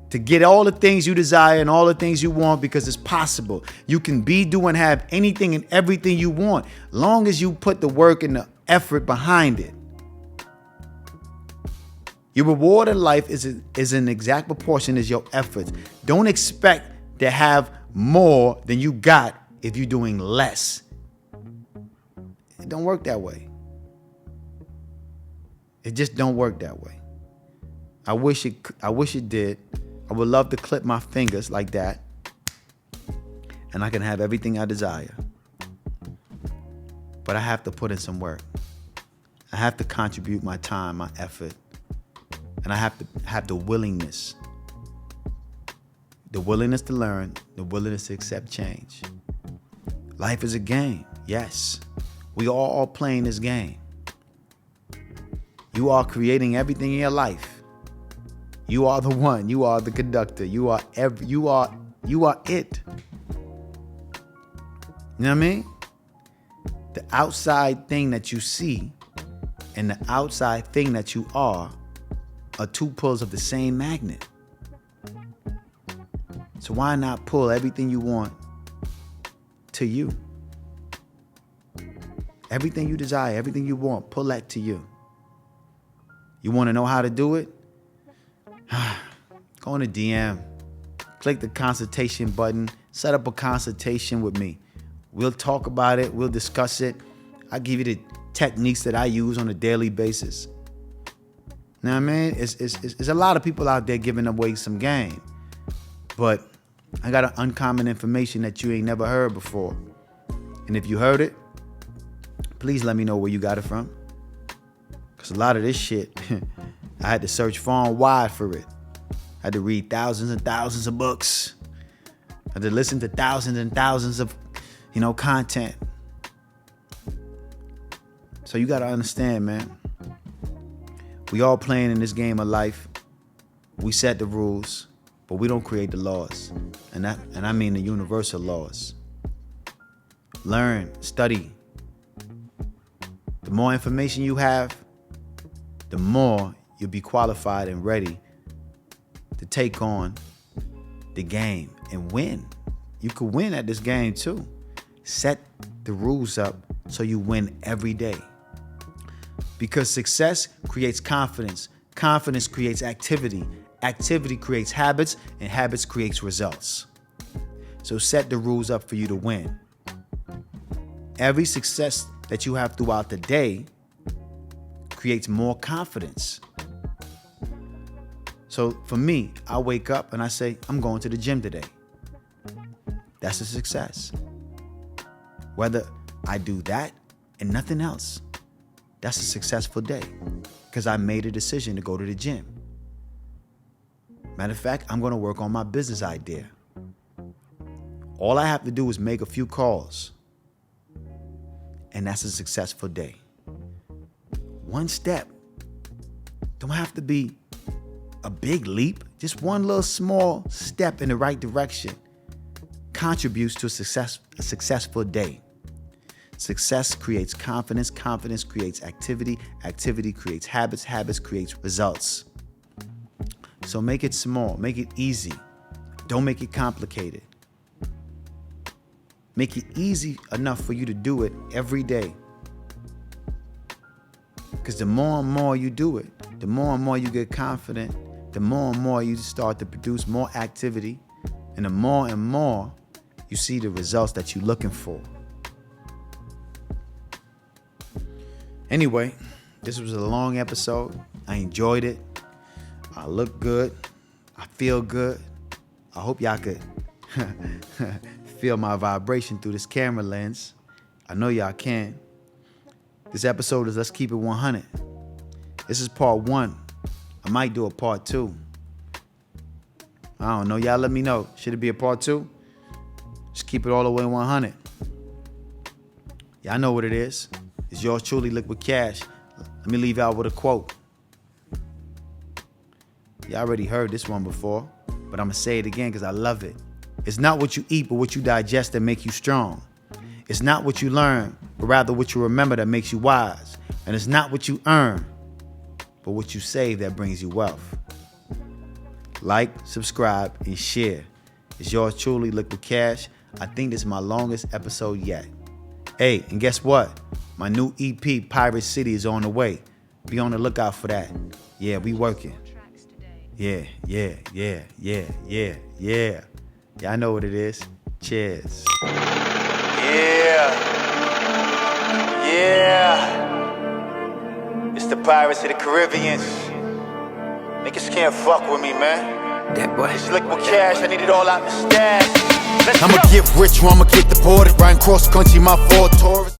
to get all the things you desire and all the things you want, because it's possible. You can be, do, and have anything and everything you want, long as you put the work and the effort behind it. Your reward in life is an exact proportion as your efforts. Don't expect to have more than you got if you're doing less. It don't work that way. It just don't work that way. I wish it did. I would love to clip my fingers like that, and I can have everything I desire. But I have to put in some work. I have to contribute my time, my effort, and I have to have the willingness. The willingness to learn, the willingness to accept change. Life is a game, yes. We are all playing this game. You are creating everything in your life. You are the one. You are the conductor. You are it. You know what I mean? The outside thing that you see and the outside thing that you are two poles of the same magnet. So why not pull everything you want to you? Everything you desire, everything you want, pull that to you. You want to know how to do it? Go on the DM, click the consultation button, set up a consultation with me. We'll talk about it. We'll discuss it. I'll give you the techniques that I use on a daily basis. You know what I mean? It's a lot of people out there giving away some game, but I got an uncommon information that you ain't never heard before. And if you heard it, please let me know where you got it from. Because a lot of this shit, I had to search far and wide for it. I had to read thousands and thousands of books. I had to listen to thousands and thousands of, content. So you got to understand, man. We all playing in this game of life. We set the rules, but we don't create the laws. And I mean the universal laws. Learn, study. The more information you have, the more you'll be qualified and ready to take on the game and win. You could win at this game too. Set the rules up so you win every day. Because success creates confidence. Confidence creates activity. Activity creates habits, and habits creates results. So set the rules up for you to win. Every success that you have throughout the day creates more confidence. So for me, I wake up and I say, I'm going to the gym today. That's a success. Whether I do that and nothing else, that's a successful day because I made a decision to go to the gym. Matter of fact, I'm going to work on my business idea. All I have to do is make a few calls, and that's a successful day. One step. Don't have to be a big leap. Just one little small step in the right direction contributes to a successful day. Success creates confidence. Confidence creates activity. Activity creates habits. Habits creates results. So make it small. Make it easy. Don't make it complicated. Make it easy enough for you to do it every day. Because the more and more you do it, the more and more you get confident, the more and more you start to produce more activity, and the more and more you see the results that you're looking for. Anyway, this was a long episode. I enjoyed it. I look good. I feel good. I hope y'all could feel my vibration through this camera lens. I know y'all can. This episode is Let's Keep It 100. This is part 1. I might do a part 2. I don't know. Y'all let me know. Should it be a part 2? Just keep it all the way 100. Y'all know what it is. It's yours truly, Liquid Cash. Let me leave y'all with a quote. Y'all already heard this one before, but I'm going to say it again because I love it. It's not what you eat, but what you digest that make you strong. It's not what you learn, but rather what you remember that makes you wise. And it's not what you earn, but what you save that brings you wealth. Like, subscribe, and share. It's yours truly, Liquid Cash. I think this is my longest episode yet. Hey, and guess what? My new EP, Pirate City, is on the way. Be on the lookout for that. Yeah, we working. Yeah. Y'all know what it is. Cheers. Yeah. It's the Pirates of the Caribbean. Niggas can't fuck with me, man. That boy. It's Liquid Cash, I need it all out the stash. I'ma get rich or I'ma get deported. Riding cross country, my Ford Taurus.